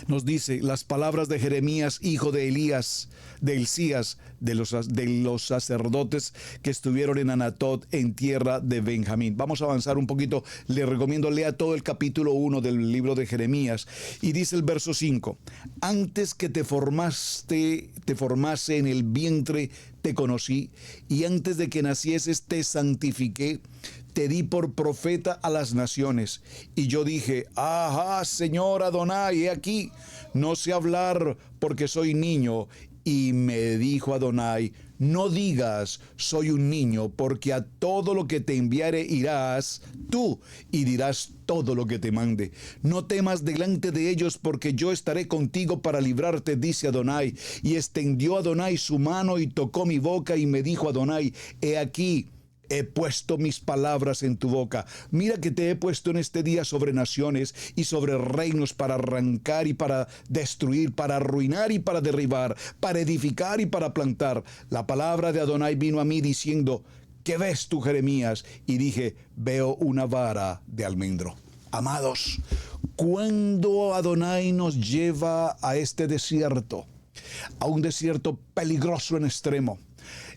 [SPEAKER 1] Nos dice las palabras de Jeremías, hijo de Elías, de Hilcías, de los sacerdotes que estuvieron en Anatot, en tierra de Benjamín. Vamos a avanzar un poquito. Le recomiendo lea todo el capítulo 1 del libro de Jeremías. Y dice el verso 5: antes que te formase en el vientre, te conocí, y antes de que nacieses te santifiqué. Te di por profeta a las naciones. Y yo dije, ajá, Señor Adonai, he aquí, no sé hablar porque soy niño. Y me dijo Adonai, no digas, soy un niño, porque a todo lo que te enviare irás tú, y dirás todo lo que te mande. No temas delante de ellos, porque yo estaré contigo para librarte, dice Adonai. Y extendió Adonai su mano y tocó mi boca, y me dijo Adonai, he aquí, he puesto mis palabras en tu boca. Mira que te he puesto en este día sobre naciones y sobre reinos, para arrancar y para destruir, para arruinar y para derribar, para edificar y para plantar. La palabra de Adonai vino a mí diciendo, ¿qué ves tú, Jeremías? Y dije, veo una vara de almendro. Amados, cuando Adonai nos lleva a este desierto, a un desierto peligroso en extremo,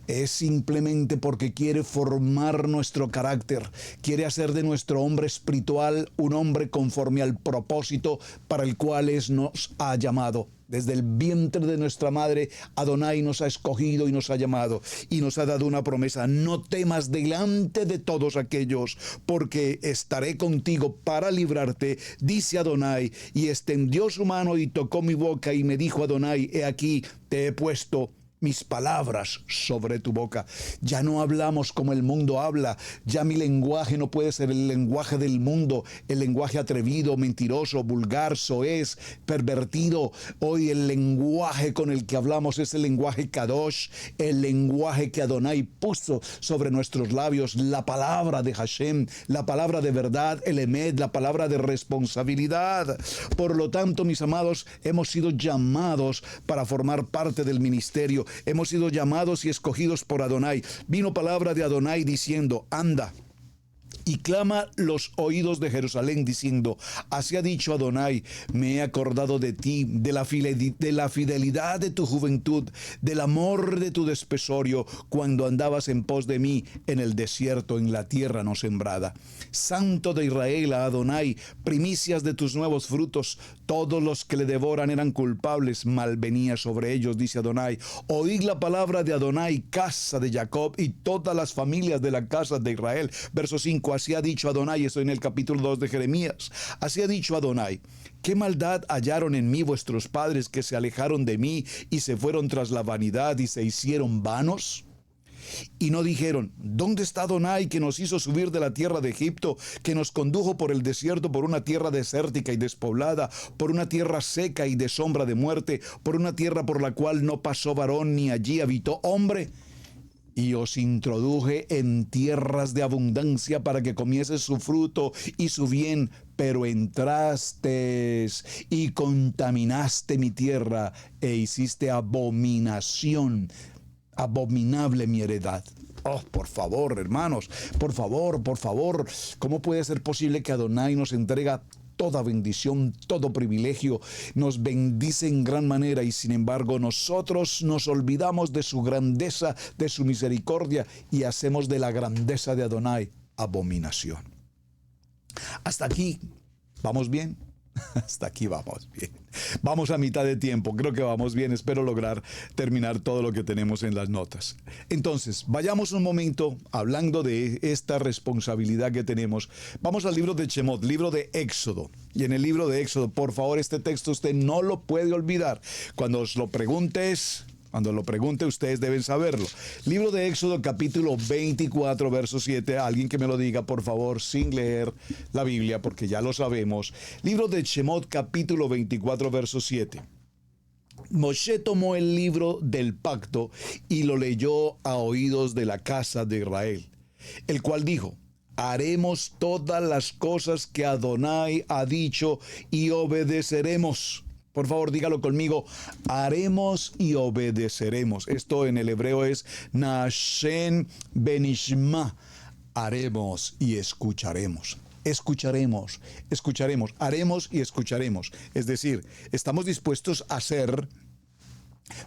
[SPEAKER 1] es simplemente porque quiere formar nuestro carácter, quiere hacer de nuestro hombre espiritual un hombre conforme al propósito para el cual nos ha llamado. Desde el vientre de nuestra madre, Adonai nos ha escogido y nos ha llamado, y nos ha dado una promesa: no temas delante de todos aquellos, porque estaré contigo para librarte, dice Adonai. Y extendió su mano y tocó mi boca, y me dijo Adonai, he aquí, te he puesto mis palabras sobre tu boca. Ya no hablamos como el mundo habla. Ya mi lenguaje no puede ser el lenguaje del mundo, el lenguaje atrevido, mentiroso, vulgar, soez, pervertido. Hoy el lenguaje con el que hablamos es el lenguaje Kadosh, el lenguaje que Adonai puso sobre nuestros labios, la palabra de Hashem, la palabra de verdad, el Emet, la palabra de responsabilidad. Por lo tanto, mis amados, hemos sido llamados para formar parte del ministerio. Hemos sido llamados y escogidos por Adonai. Vino palabra de Adonai diciendo, anda y clama los oídos de Jerusalén diciendo, así ha dicho Adonai, me he acordado de ti, de la fidelidad de tu juventud, del amor de tu desposorio, cuando andabas en pos de mí en el desierto, en la tierra no sembrada. Santo de Israel, a Adonai, primicias de tus nuevos frutos, todos los que le devoran eran culpables, mal venía sobre ellos, dice Adonai. Oíd la palabra de Adonai, casa de Jacob y todas las familias de la casa de Israel. Verso 5. Así ha dicho Adonai, estoy en el capítulo 2 de Jeremías. Así ha dicho Adonai, ¿qué maldad hallaron en mí vuestros padres que se alejaron de mí y se fueron tras la vanidad y se hicieron vanos? Y no dijeron, ¿dónde está Adonai que nos hizo subir de la tierra de Egipto, que nos condujo por el desierto, por una tierra desértica y despoblada, por una tierra seca y de sombra de muerte, por una tierra por la cual no pasó varón ni allí habitó hombre? Y os introduje en tierras de abundancia para que comieses su fruto y su bien, pero entraste y contaminaste mi tierra e hiciste abominación, abominable mi heredad. Oh, por favor, hermanos, por favor, ¿cómo puede ser posible que Adonai nos entrega toda bendición, todo privilegio, nos bendice en gran manera y sin embargo nosotros nos olvidamos de su grandeza, de su misericordia y hacemos de la grandeza de Adonai abominación? Hasta aquí, ¿vamos bien? Hasta aquí vamos bien. Vamos a mitad de tiempo, creo que vamos bien, espero lograr terminar todo lo que tenemos en las notas. Entonces, vayamos un momento hablando de esta responsabilidad que tenemos. Vamos al libro de Shemot, libro de Éxodo. Y en el libro de Éxodo, por favor, este texto usted no lo puede olvidar. Cuando os lo preguntes, cuando lo pregunte, ustedes deben saberlo. Libro de Éxodo, capítulo 24, verso 7. Alguien que me lo diga, por favor, sin leer la Biblia, porque ya lo sabemos. Libro de Shemot, capítulo 24, verso 7. Moshe tomó el libro del pacto y lo leyó a oídos de la casa de Israel, el cual dijo, haremos todas las cosas que Adonai ha dicho y obedeceremos. Por favor, dígalo conmigo, haremos y obedeceremos. Esto en el hebreo es Nashen Benishma. Haremos y escucharemos. Escucharemos, haremos y escucharemos. Es decir, estamos dispuestos a hacer,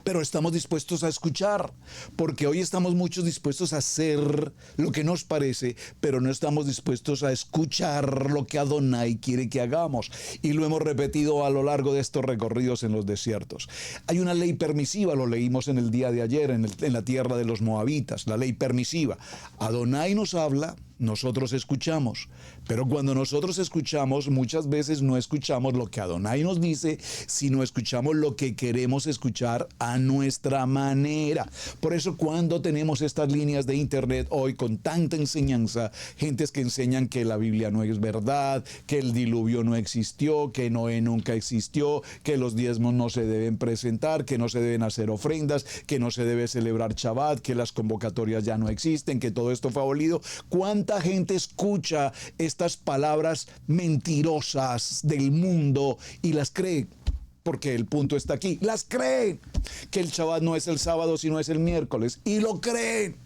[SPEAKER 1] pero estamos dispuestos a escuchar, porque hoy estamos muchos dispuestos a hacer lo que nos parece, pero no estamos dispuestos a escuchar lo que Adonai quiere que hagamos. Y lo hemos repetido a lo largo de estos recorridos en los desiertos. Hay una ley permisiva, lo leímos en el día de ayer, en la tierra de los moabitas, la ley permisiva. Adonai nos habla, nosotros escuchamos, pero cuando nosotros escuchamos, muchas veces no escuchamos lo que Adonai nos dice, sino escuchamos lo que queremos escuchar a nuestra manera. Por eso cuando tenemos estas líneas de internet hoy con tanta enseñanza, gentes que enseñan que la Biblia no es verdad, que el diluvio no existió, que Noé nunca existió, que los diezmos no se deben presentar, que no se deben hacer ofrendas, que no se debe celebrar Shabbat, que las convocatorias ya no existen, que todo esto fue abolido. ¿Cuánta gente escucha estas palabras mentirosas del mundo y las cree? Porque el punto está aquí. Las creen. Que el Shabbat no es el sábado, sino es el miércoles. Y lo creen.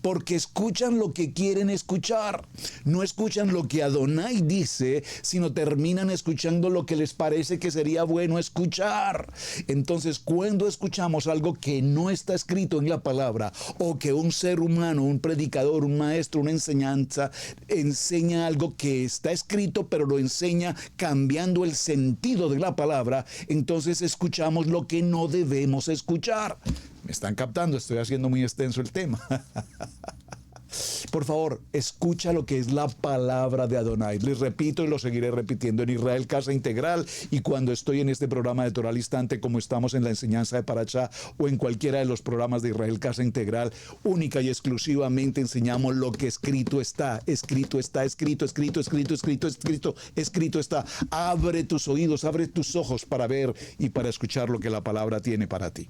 [SPEAKER 1] Porque escuchan lo que quieren escuchar. No escuchan lo que Adonai dice, sino terminan escuchando lo que les parece que sería bueno escuchar. Entonces, cuando escuchamos algo que no está escrito en la palabra, o que un ser humano, un predicador, un maestro, una enseñanza, enseña algo que está escrito, pero lo enseña cambiando el sentido de la palabra, entonces escuchamos lo que no debemos escuchar. ¿Me están captando? Estoy haciendo muy extenso el tema. Por favor, escucha lo que es la palabra de Adonai. Les repito y lo seguiré repitiendo en Israel Casa Integral, y cuando estoy en este programa de Torah al Instante, como estamos en la enseñanza de Parashá o en cualquiera de los programas de Israel Casa Integral, única y exclusivamente enseñamos lo que escrito está. Escrito está, escrito está. Abre tus oídos, abre tus ojos para ver y para escuchar lo que la palabra tiene para ti.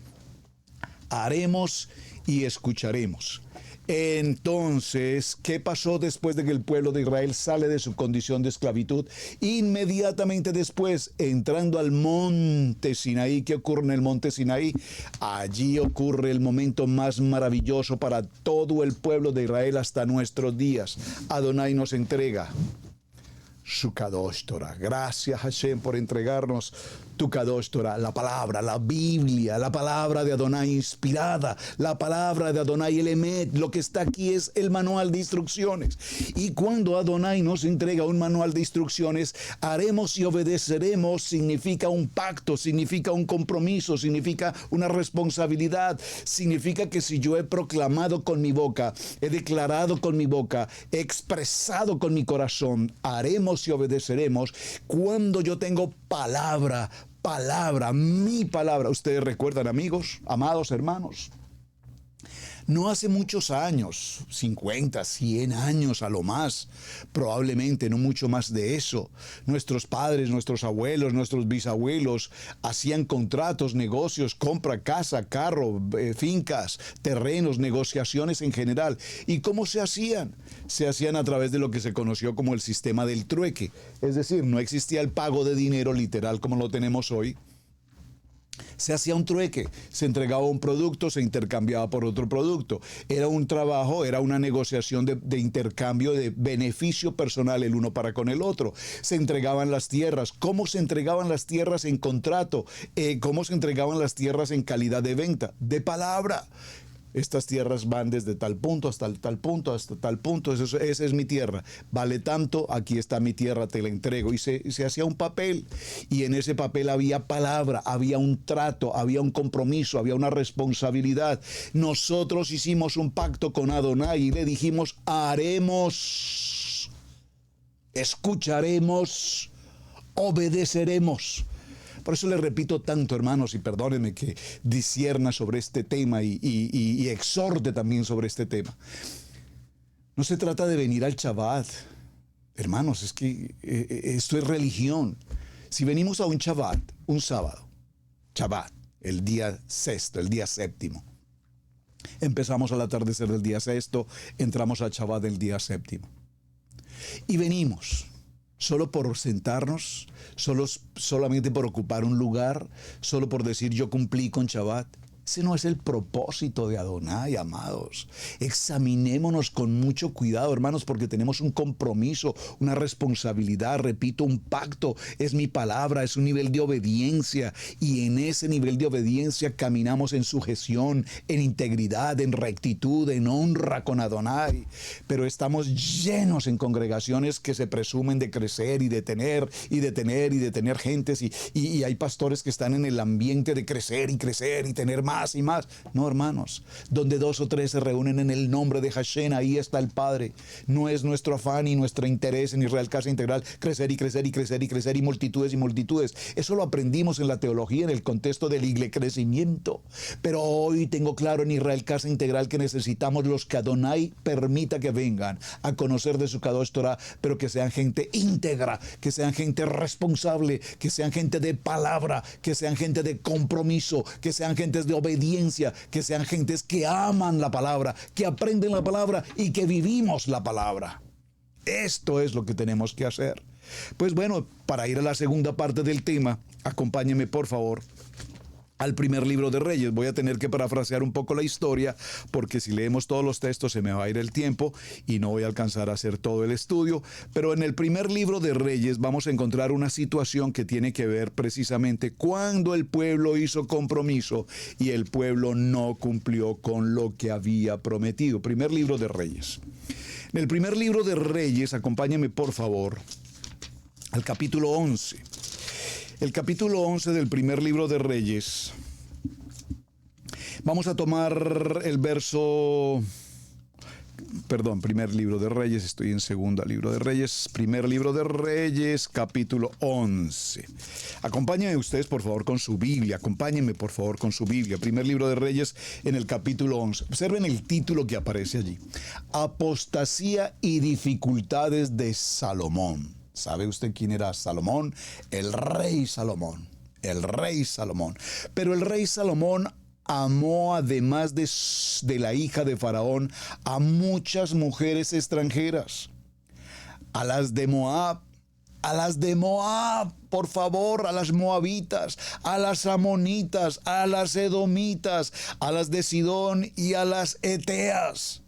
[SPEAKER 1] Haremos y escucharemos. Entonces, ¿qué pasó después de que el pueblo de Israel sale de su condición de esclavitud? Inmediatamente después, entrando al monte Sinaí. ¿Qué ocurre en el monte Sinaí? Allí ocurre el momento más maravilloso para todo el pueblo de Israel hasta nuestros días. Adonai nos entrega su Kadosh Torah. Gracias, Hashem, por entregarnos tu Kadosh Torah, la palabra, la Biblia, la palabra de Adonai inspirada, la palabra de Adonai el Emet. Lo que está aquí es el manual de instrucciones. Y cuando Adonai nos entrega un manual de instrucciones, haremos y obedeceremos, significa un pacto, significa un compromiso, significa una responsabilidad, significa que si yo he proclamado con mi boca, he declarado con mi boca, he expresado con mi corazón, haremos y obedeceremos cuando yo tengo palabra, mi palabra. Ustedes recuerdan, amigos, amados hermanos, no hace muchos años, 50, 100 años a lo más, probablemente no mucho más de eso, nuestros padres, nuestros abuelos, nuestros bisabuelos hacían contratos, negocios, compra, casa, carro, fincas, terrenos, negociaciones en general. ¿Y cómo se hacían? Se hacían a través de lo que se conoció como el sistema del trueque. Es decir, no existía el pago de dinero literal como lo tenemos hoy. Se hacía un trueque, se entregaba un producto, se intercambiaba por otro producto. Era un trabajo, era una negociación de intercambio de beneficio personal el uno para con el otro. Se entregaban las tierras. ¿Cómo se entregaban las tierras en contrato? ¿Cómo se entregaban las tierras en calidad de venta? De palabra. Estas tierras van desde tal punto hasta tal punto, hasta tal punto. Esa es mi tierra. Vale tanto, aquí está mi tierra, te la entrego. Y se hacía un papel. Y en ese papel había palabra, había un trato, había un compromiso, había una responsabilidad. Nosotros hicimos un pacto con Adonai y le dijimos, haremos, escucharemos, obedeceremos. Por eso les repito tanto, hermanos, y perdónenme que discierna sobre este tema y exhorte también sobre este tema. No se trata de venir al Shabbat. Hermanos, es que esto es religión. Si venimos a un Shabbat, un sábado, Shabbat, el día sexto, el día séptimo, empezamos al atardecer del día sexto, entramos al Shabbat del día séptimo. Y venimos solo por sentarnos, solamente por ocupar un lugar, solo por decir yo cumplí con Shabbat. Ese no es el propósito de Adonai, amados. Examinémonos con mucho cuidado, hermanos, porque tenemos un compromiso, una responsabilidad, repito, un pacto. Es mi palabra, es un nivel de obediencia. Y en ese nivel de obediencia caminamos en sujeción, en integridad, en rectitud, en honra con Adonai. Pero estamos llenos en congregaciones que se presumen de crecer y de tener gentes. Y hay pastores que están en el ambiente de crecer y tener más y más. No, hermanos, donde 2 o 3 se reúnen en el nombre de Hashem, ahí está el Padre. No es nuestro afán y nuestro interés en Israel Casa Integral crecer y multitudes y multitudes. Eso lo aprendimos en la teología, en el contexto del crecimiento. Pero hoy tengo claro en Israel Casa Integral que necesitamos los que Adonai permita que vengan a conocer de su Kadosh Torah, pero que sean gente íntegra, que sean gente responsable, que sean gente de palabra, que sean gente de compromiso, que sean gentes de obediencia, que sean gentes que aman la palabra, que aprenden la palabra y que vivimos la palabra. Esto es lo que tenemos que hacer. Pues bueno, para ir a la segunda parte del tema, acompáñenme por favor al primer libro de Reyes. Voy a tener que parafrasear un poco la historia, porque si leemos todos los textos se me va a ir el tiempo y no voy a alcanzar a hacer todo el estudio. Pero en el primer libro de Reyes vamos a encontrar una situación que tiene que ver precisamente cuando el pueblo hizo compromiso y el pueblo no cumplió con lo que había prometido. Primer libro de Reyes. En el primer libro de Reyes, acompáñenme por favor al capítulo 11. El capítulo 11 del primer libro de Reyes. Vamos a tomar el verso primer libro de Reyes, estoy en segunda libro de Reyes, primer libro de Reyes, capítulo 11. Acompáñenme ustedes, por favor, con su Biblia, acompáñenme, por favor, con su Biblia. Primer libro de Reyes, en el capítulo 11. Observen el título que aparece allí. Apostasía y dificultades de Salomón. ¿Sabe usted quién era Salomón? El rey Salomón. El rey Salomón. Pero el rey Salomón amó, además de la hija de Faraón, a muchas mujeres extranjeras. A las de Moab, por favor, a las moabitas, a las amonitas, a las edomitas, a las de Sidón y a las eteas.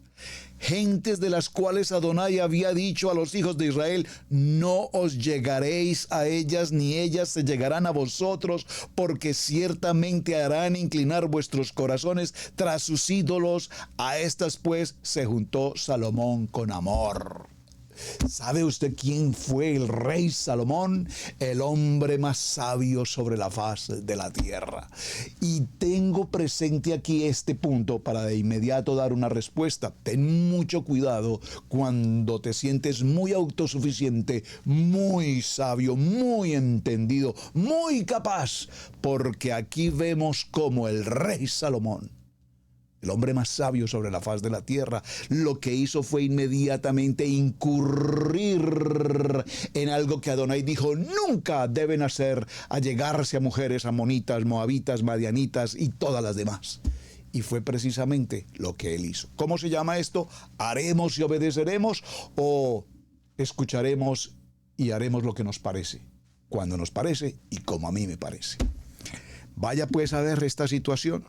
[SPEAKER 1] Gentes de las cuales Adonai había dicho a los hijos de Israel: no os llegaréis a ellas, ni ellas se llegarán a vosotros, porque ciertamente harán inclinar vuestros corazones tras sus ídolos. A estas pues se juntó Salomón con amor. ¿Sabe usted quién fue el rey Salomón? El hombre más sabio sobre la faz de la tierra. Y tengo presente aquí este punto para de inmediato dar una respuesta. Ten mucho cuidado cuando te sientes muy autosuficiente, muy sabio, muy entendido, muy capaz, porque aquí vemos como el rey Salomón, el hombre más sabio sobre la faz de la tierra, lo que hizo fue inmediatamente incurrir en algo que Adonai dijo nunca deben hacer: allegarse a mujeres amonitas, moabitas, madianitas y todas las demás. Y fue precisamente lo que él hizo. ¿Cómo se llama esto? ¿Haremos y obedeceremos, o escucharemos y haremos lo que nos parece, cuando nos parece y como a mí me parece? Vaya pues a ver esta situación.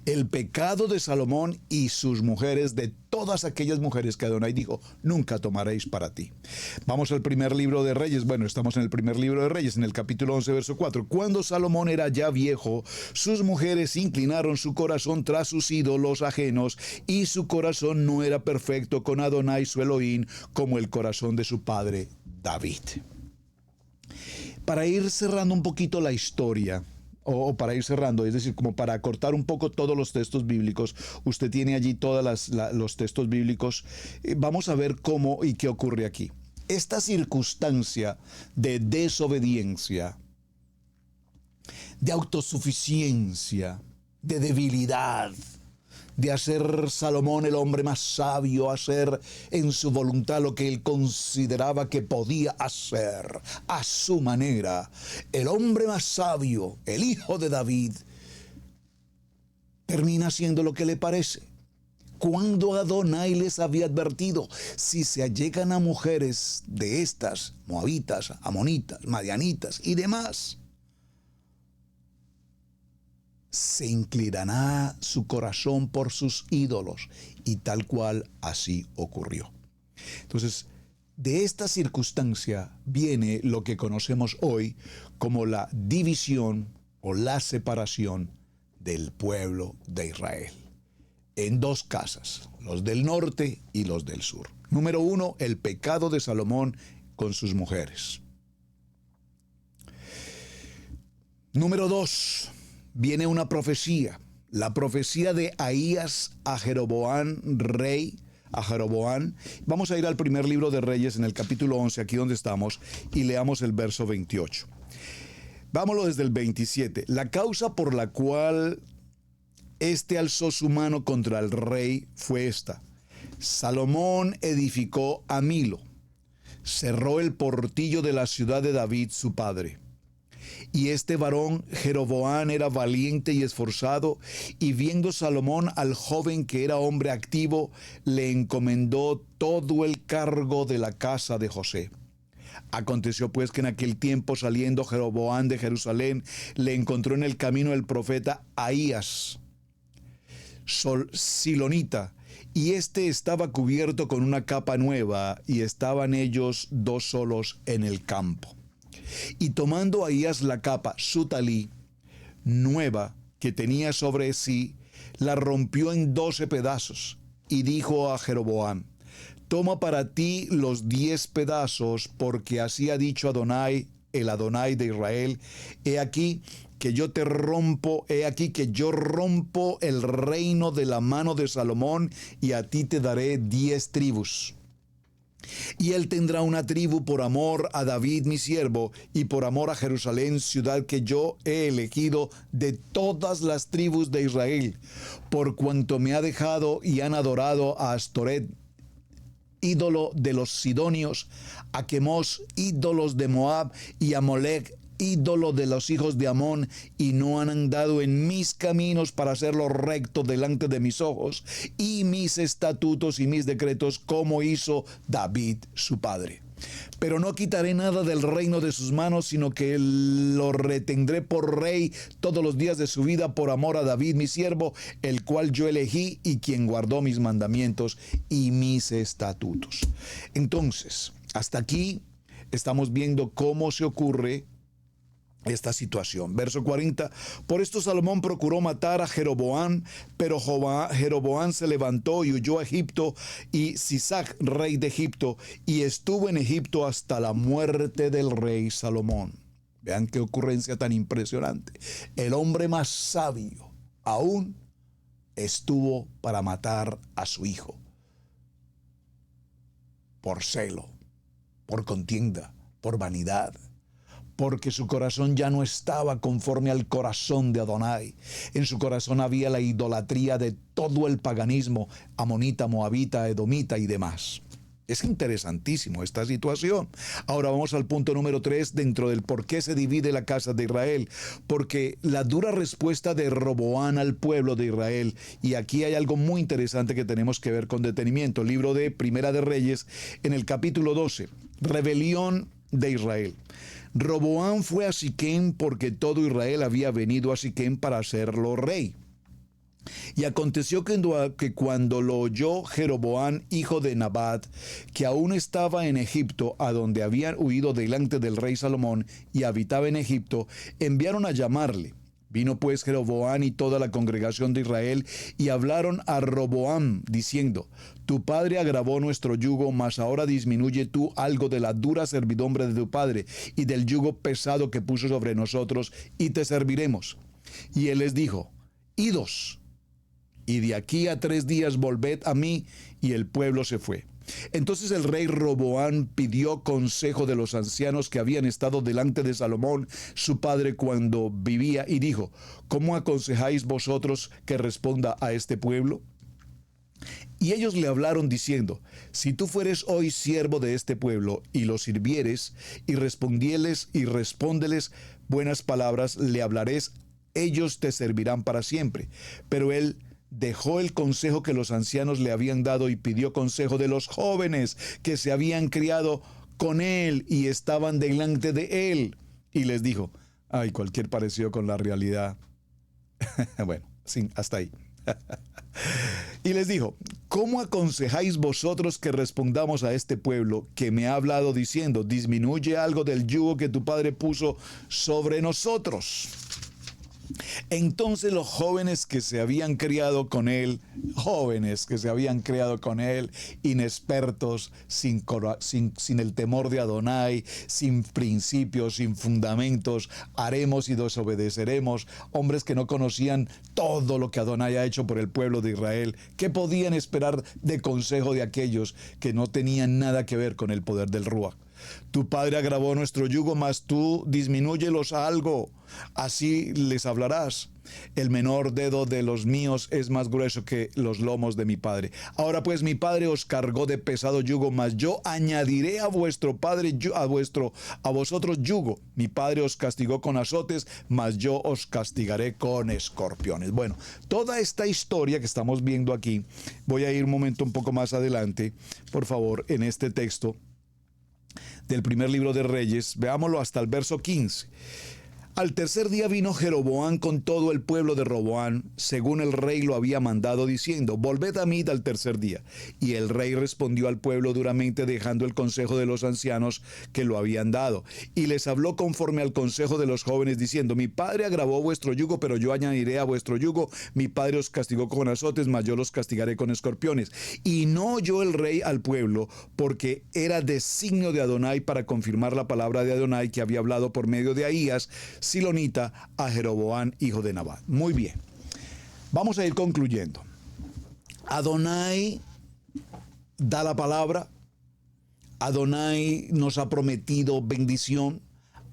[SPEAKER 1] El pecado de Salomón y sus mujeres, de todas aquellas mujeres que Adonai dijo nunca tomaréis para ti. Vamos al primer libro de Reyes. Bueno, estamos en el primer libro de Reyes, en el capítulo 11, verso 4. Cuando Salomón era ya viejo, sus mujeres inclinaron su corazón tras sus ídolos ajenos, y su corazón no era perfecto con Adonai su Elohim, como el corazón de su padre David. Para ir cerrando un poquito la historia, o para ir cerrando, es decir, como para cortar un poco todos los textos bíblicos, usted tiene allí todos los textos bíblicos. Vamos a ver cómo y qué ocurre aquí. Esta circunstancia de desobediencia, de autosuficiencia, de debilidad, de hacer Salomón el hombre más sabio, hacer en su voluntad lo que él consideraba que podía hacer a su manera. El hombre más sabio, el hijo de David, termina haciendo lo que le parece. Cuando Adonai les había advertido: si se allegan a mujeres de estas, moabitas, amonitas, madianitas y demás, se inclinará su corazón por sus ídolos. Y tal cual así ocurrió. Entonces, de esta circunstancia viene lo que conocemos hoy como la división o la separación del pueblo de Israel en dos casas, los del norte y los del sur. Número 1, el pecado de Salomón con sus mujeres. Número 2, viene una profecía, la profecía de Ahías a Jeroboam, rey, a Jeroboam. Vamos a ir al primer libro de Reyes, en el capítulo 11, aquí donde estamos, y leamos el verso 28. Vámonos desde el 27. La causa por la cual alzó su mano contra el rey fue esta: Salomón edificó a Milo, cerró el portillo de la ciudad de David su padre. Y este varón Jeroboam era valiente y esforzado, y viendo Salomón al joven que era hombre activo, le encomendó todo el cargo de la casa de José. Aconteció pues que en aquel tiempo, saliendo Jeroboam de Jerusalén, le encontró en el camino el profeta Ahías, silonita, y este estaba cubierto con una capa nueva, y estaban ellos dos solos en el campo. Y tomando Ahías la capa, su talí, nueva, que tenía sobre sí, la rompió en 12 pedazos, y dijo a Jeroboam: toma para ti los 10 pedazos, porque así ha dicho Adonai, el Adonai de Israel: he aquí, que yo te rompo, he aquí que yo rompo el reino de la mano de Salomón, y a ti te daré 10 tribus. Y él tendrá una tribu por amor a David mi siervo, y por amor a Jerusalén, ciudad que yo he elegido de todas las tribus de Israel, por cuanto me ha dejado y han adorado a Astoret, ídolo de los sidonios, a Quemos, ídolos de Moab, y a Molec, ídolo de los hijos de Amón, y no han andado en mis caminos para hacerlo recto delante de mis ojos, y mis estatutos y mis decretos, como hizo David su padre. Pero no quitaré nada del reino de sus manos, sino que lo retendré por rey todos los días de su vida, por amor a David mi siervo, el cual yo elegí, y quien guardó mis mandamientos y mis estatutos. Entonces, hasta aquí estamos viendo cómo se ocurre esta situación. Verso 40. Por esto Salomón procuró matar a Jeroboam, pero Jeroboam se levantó y huyó a Egipto, y Sisac, rey de Egipto, y estuvo en Egipto hasta la muerte del rey Salomón. Vean qué ocurrencia tan impresionante. El hombre más sabio aún estuvo para matar a su hijo. Por celo, por contienda, por vanidad, porque su corazón ya no estaba conforme al corazón de Adonai. En su corazón había la idolatría de todo el paganismo, amonita, moabita, edomita y demás. Es interesantísimo esta situación. Ahora vamos al punto número 3 dentro del por qué se divide la casa de Israel. Porque la dura respuesta de Roboán al pueblo de Israel. Y aquí hay algo muy interesante que tenemos que ver con detenimiento. Libro de Primera de Reyes, en el capítulo 12. Rebelión de Israel. Roboán fue a Siquem porque todo Israel había venido a Siquem para hacerlo rey. Y aconteció que cuando lo oyó Jeroboam, hijo de Nabat, que aún estaba en Egipto, a donde habían huido delante del rey Salomón y habitaba en Egipto, enviaron a llamarle. Vino pues Jeroboam y toda la congregación de Israel y hablaron a Roboam, diciendo: Tu padre agravó nuestro yugo, mas ahora disminuye tú algo de la dura servidumbre de tu padre y del yugo pesado que puso sobre nosotros, y te serviremos. Y él les dijo: Idos, y de aquí a 3 días volved a mí. Y el pueblo se fue. Entonces el rey Roboam pidió consejo de los ancianos que habían estado delante de Salomón, su padre, cuando vivía, y dijo: ¿Cómo aconsejáis vosotros que responda a este pueblo? Y ellos le hablaron diciendo: Si tú fueres hoy siervo de este pueblo y lo sirvieres y respóndeles buenas palabras, le hablares, ellos te servirán para siempre. Pero él dejó el consejo que los ancianos le habían dado y pidió consejo de los jóvenes que se habían criado con él y estaban delante de él. Y les dijo: ay, cualquier parecido con la realidad. Bueno, sí, hasta ahí. Y les dijo: ¿Cómo aconsejáis vosotros que respondamos a este pueblo que me ha hablado diciendo: disminuye algo del yugo que tu padre puso sobre nosotros? Entonces los jóvenes que se habían criado con él, inexpertos, sin el temor de Adonai, sin principios, sin fundamentos, haremos y desobedeceremos, hombres que no conocían todo lo que Adonai ha hecho por el pueblo de Israel, ¿qué podían esperar de consejo de aquellos que no tenían nada que ver con el poder del Ruach? Tu padre agravó nuestro yugo, mas tú disminúyelos a algo, así les hablarás. El menor dedo de los míos es más grueso que los lomos de mi padre. Ahora pues mi padre os cargó de pesado yugo, mas yo añadiré a vuestro padre, a vosotros yugo. Mi padre os castigó con azotes, mas yo os castigaré con escorpiones. Bueno, toda esta historia que estamos viendo aquí, voy a ir un momento un poco más adelante, por favor, en este texto del primer libro de Reyes, veámoslo hasta el verso 15. Al tercer día vino Jeroboam con todo el pueblo de Roboam, según el rey lo había mandado, diciendo: volved a mí al tercer día. Y el rey respondió al pueblo duramente, dejando el consejo de los ancianos que lo habían dado. Y les habló conforme al consejo de los jóvenes, diciendo: mi padre agravó vuestro yugo, pero yo añadiré a vuestro yugo. Mi padre os castigó con azotes, mas yo los castigaré con escorpiones. Y no oyó el rey al pueblo, porque era designio de Adonai para confirmar la palabra de Adonai que había hablado por medio de Ahías, silonita, a Jeroboam, hijo de Nabat. Muy bien, vamos a ir concluyendo. Adonai da la palabra, Adonai nos ha prometido bendición,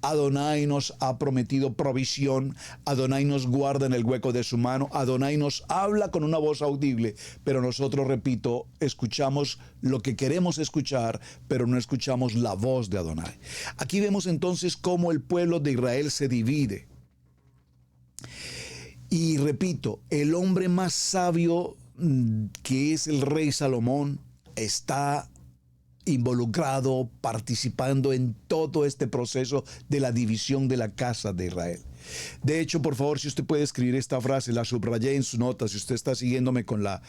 [SPEAKER 1] Adonai nos ha prometido provisión, Adonai nos guarda en el hueco de su mano, Adonai nos habla con una voz audible, pero nosotros, repito, escuchamos lo que queremos escuchar, pero no escuchamos la voz de Adonai. Aquí vemos entonces cómo el pueblo de Israel se divide. Y repito, el hombre más sabio, que es el rey Salomón, está involucrado, participando en todo este proceso de la división de la casa de Israel. De hecho, por favor, si usted puede escribir esta frase, la subrayé en su nota, si usted está siguiéndome con la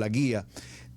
[SPEAKER 1] guía,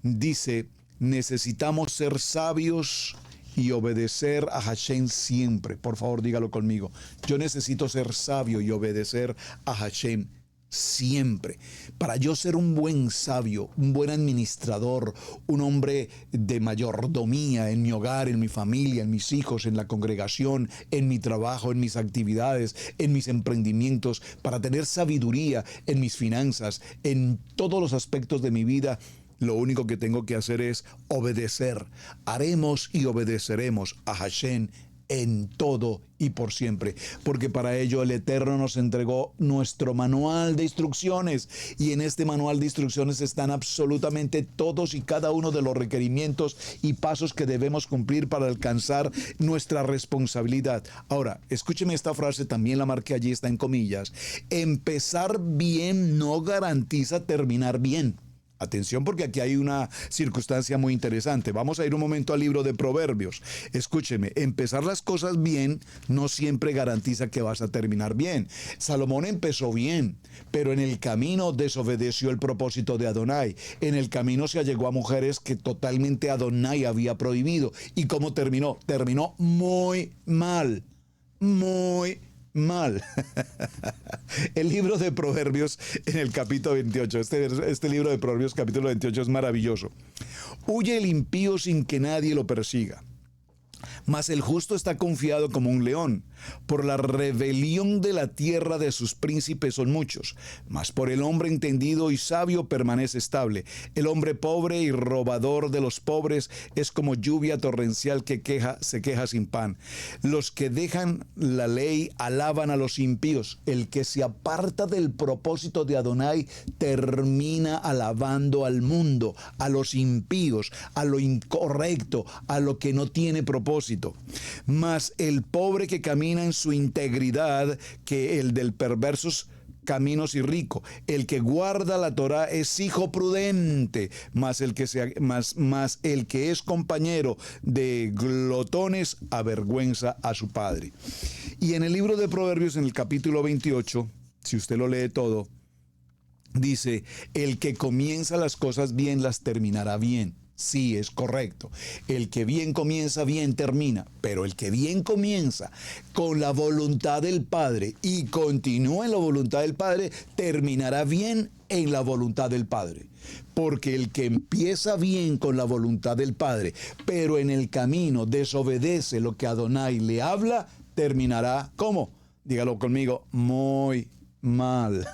[SPEAKER 1] dice: necesitamos ser sabios y obedecer a Hashem siempre. Por favor, dígalo conmigo. Yo necesito ser sabio y obedecer a Hashem siempre. Para yo ser un buen sabio, un buen administrador, un hombre de mayordomía en mi hogar, en mi familia, en mis hijos, en la congregación, en mi trabajo, en mis actividades, en mis emprendimientos, para tener sabiduría en mis finanzas, en todos los aspectos de mi vida, lo único que tengo que hacer es obedecer. Haremos y obedeceremos a Hashem en todo y por siempre, porque para ello el Eterno nos entregó nuestro manual de instrucciones, y en este manual de instrucciones están absolutamente todos y cada uno de los requerimientos y pasos que debemos cumplir para alcanzar nuestra responsabilidad. Ahora, escúcheme esta frase, también la marqué allí, está en comillas: empezar bien no garantiza terminar bien. Atención, porque aquí hay una circunstancia muy interesante. Vamos a ir un momento al libro de Proverbios. Escúcheme, empezar las cosas bien no siempre garantiza que vas a terminar bien. Salomón empezó bien, pero en el camino desobedeció el propósito de Adonai. En el camino se allegó a mujeres que totalmente Adonai había prohibido. ¿Y cómo terminó? Terminó muy mal, muy mal. El libro de Proverbios, en el capítulo 28, este libro de Proverbios capítulo 28 es maravilloso. Huye el impío sin que nadie lo persiga, mas el justo está confiado como un león. Por la rebelión de la tierra de sus príncipes son muchos, mas por el hombre entendido y sabio permanece estable. El hombre pobre y robador de los pobres es como lluvia torrencial que se queja sin pan. Los que dejan la ley alaban a los impíos. El que se aparta del propósito de Adonai termina alabando al mundo, a los impíos, a lo incorrecto, a lo que no tiene propósito. Mas el pobre que camina en su integridad, que el del perversos caminos y rico. El que guarda la Torá es hijo prudente, mas el que es compañero de glotones avergüenza a su padre. Y en el libro de Proverbios, en el capítulo 28, si usted lo lee todo, dice: el que comienza las cosas bien las terminará bien. Sí, es correcto. El que bien comienza, bien termina. Pero el que bien comienza con la voluntad del Padre y continúa en la voluntad del Padre, terminará bien en la voluntad del Padre. Porque el que empieza bien con la voluntad del Padre, pero en el camino desobedece lo que Adonai le habla, terminará, ¿cómo? Dígalo conmigo: muy mal.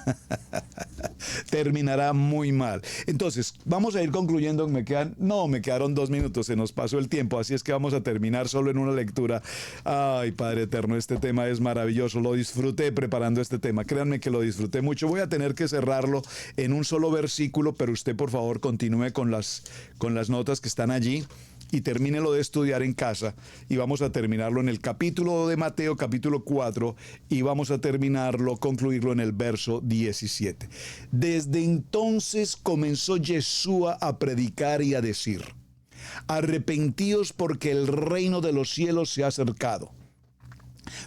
[SPEAKER 1] Terminará muy mal. Entonces, vamos a ir concluyendo. Me quedaron 2 minutos, se nos pasó el tiempo, así es que vamos a terminar solo en una lectura. Ay, Padre Eterno, este tema es maravilloso, lo disfruté preparando este tema, créanme que lo disfruté mucho. Voy a tener que cerrarlo en un solo versículo, pero usted por favor continúe con las notas que están allí y termínelo de estudiar en casa, y vamos a terminarlo en el capítulo de Mateo, capítulo 4, y vamos a concluirlo en el verso 17. Desde entonces comenzó Yeshua a predicar y a decir: arrepentíos, porque el reino de los cielos se ha acercado.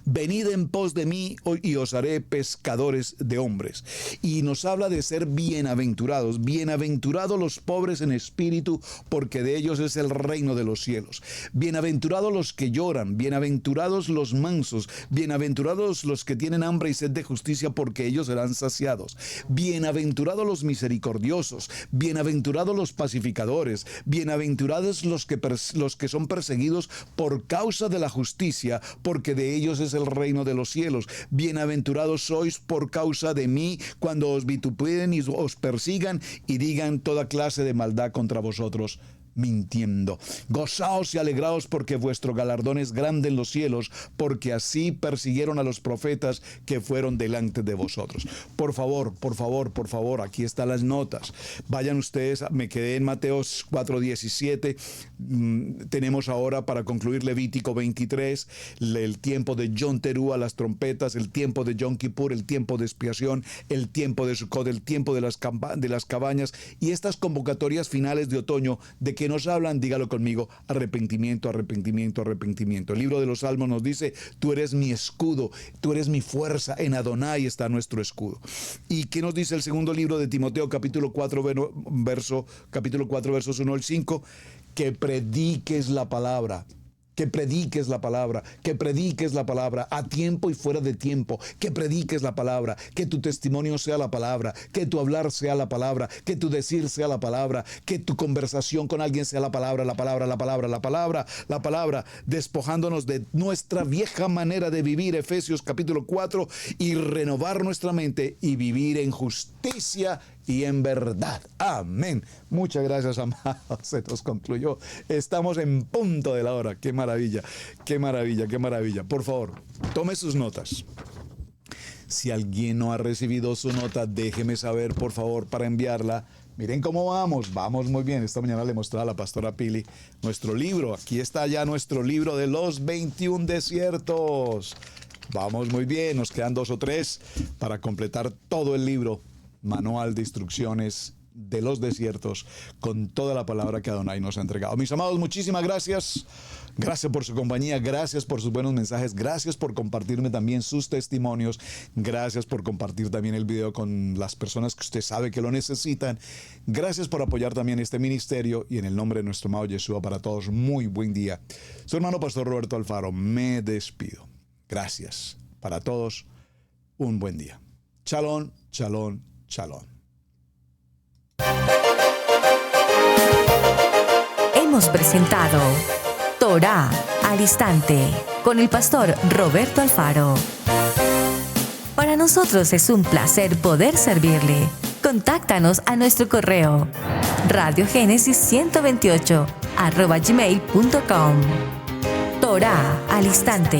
[SPEAKER 1] Venid en pos de mí y os haré pescadores de hombres. Y nos habla de ser bienaventurados. Bienaventurados los pobres en espíritu, porque de ellos es el reino de los cielos. Bienaventurados los que lloran, bienaventurados los mansos, bienaventurados los que tienen hambre y sed de justicia, porque ellos serán saciados. Bienaventurados los misericordiosos, bienaventurados los pacificadores, bienaventurados los que son perseguidos por causa de la justicia, porque de ellos ellos es el reino de los cielos. Bienaventurados sois por causa de mí cuando os vituperen y os persigan y digan toda clase de maldad contra vosotros, mintiendo. Gozaos y alegraos porque vuestro galardón es grande en los cielos, porque así persiguieron a los profetas que fueron delante de vosotros. Por favor, aquí están las notas. Vayan ustedes, me quedé en Mateo 4:17. Tenemos ahora para concluir Levítico 23, el tiempo de Yom Teruah, las trompetas, el tiempo de Yom Kippur, el tiempo de expiación, el tiempo de Sukkot, el tiempo de las cabañas y estas convocatorias finales de otoño de que nos hablan, dígalo conmigo, arrepentimiento, arrepentimiento, arrepentimiento. El libro de los Salmos nos dice, tú eres mi escudo, tú eres mi fuerza, en Adonai está nuestro escudo. ¿Y qué nos dice el segundo libro de Timoteo, capítulo 4, versos 1 al 5? Que prediques la palabra. Que prediques la palabra, que prediques la palabra a tiempo y fuera de tiempo, que prediques la palabra, que tu testimonio sea la palabra, que tu hablar sea la palabra, que tu decir sea la palabra, que tu conversación con alguien sea la palabra, la palabra, la palabra, la palabra, la palabra, despojándonos de nuestra vieja manera de vivir, Efesios capítulo 4, y renovar nuestra mente y vivir en justicia y en verdad. Amén. Muchas gracias, amados. Se nos concluyó. Estamos en punto de la hora. Qué maravilla, qué maravilla, qué maravilla. Por favor, tome sus notas. Si alguien no ha recibido su nota, déjeme saber, por favor, para enviarla. Miren cómo vamos. Vamos muy bien. Esta mañana le mostraba a la pastora Pili nuestro libro. Aquí está ya nuestro libro de los 21 desiertos. Vamos muy bien. Nos quedan 2 o 3 para completar todo el libro. Manual de instrucciones de los desiertos con toda la palabra que Adonai nos ha entregado. Mis amados, muchísimas gracias. Gracias por su compañía, gracias por sus buenos mensajes, gracias por compartirme también sus testimonios, gracias por compartir también el video con las personas que usted sabe que lo necesitan. Gracias por apoyar también este ministerio y en el nombre de nuestro amado Yeshua para todos, muy buen día. Su hermano Pastor Roberto Alfaro, me despido. Gracias para todos, un buen día. Shalom, shalom. Shalom.
[SPEAKER 2] Hemos presentado Torá al Instante con el pastor Roberto Alfaro. Para nosotros es un placer poder servirle. Contáctanos a nuestro correo radiogenesis128@gmail.com. Torá al Instante.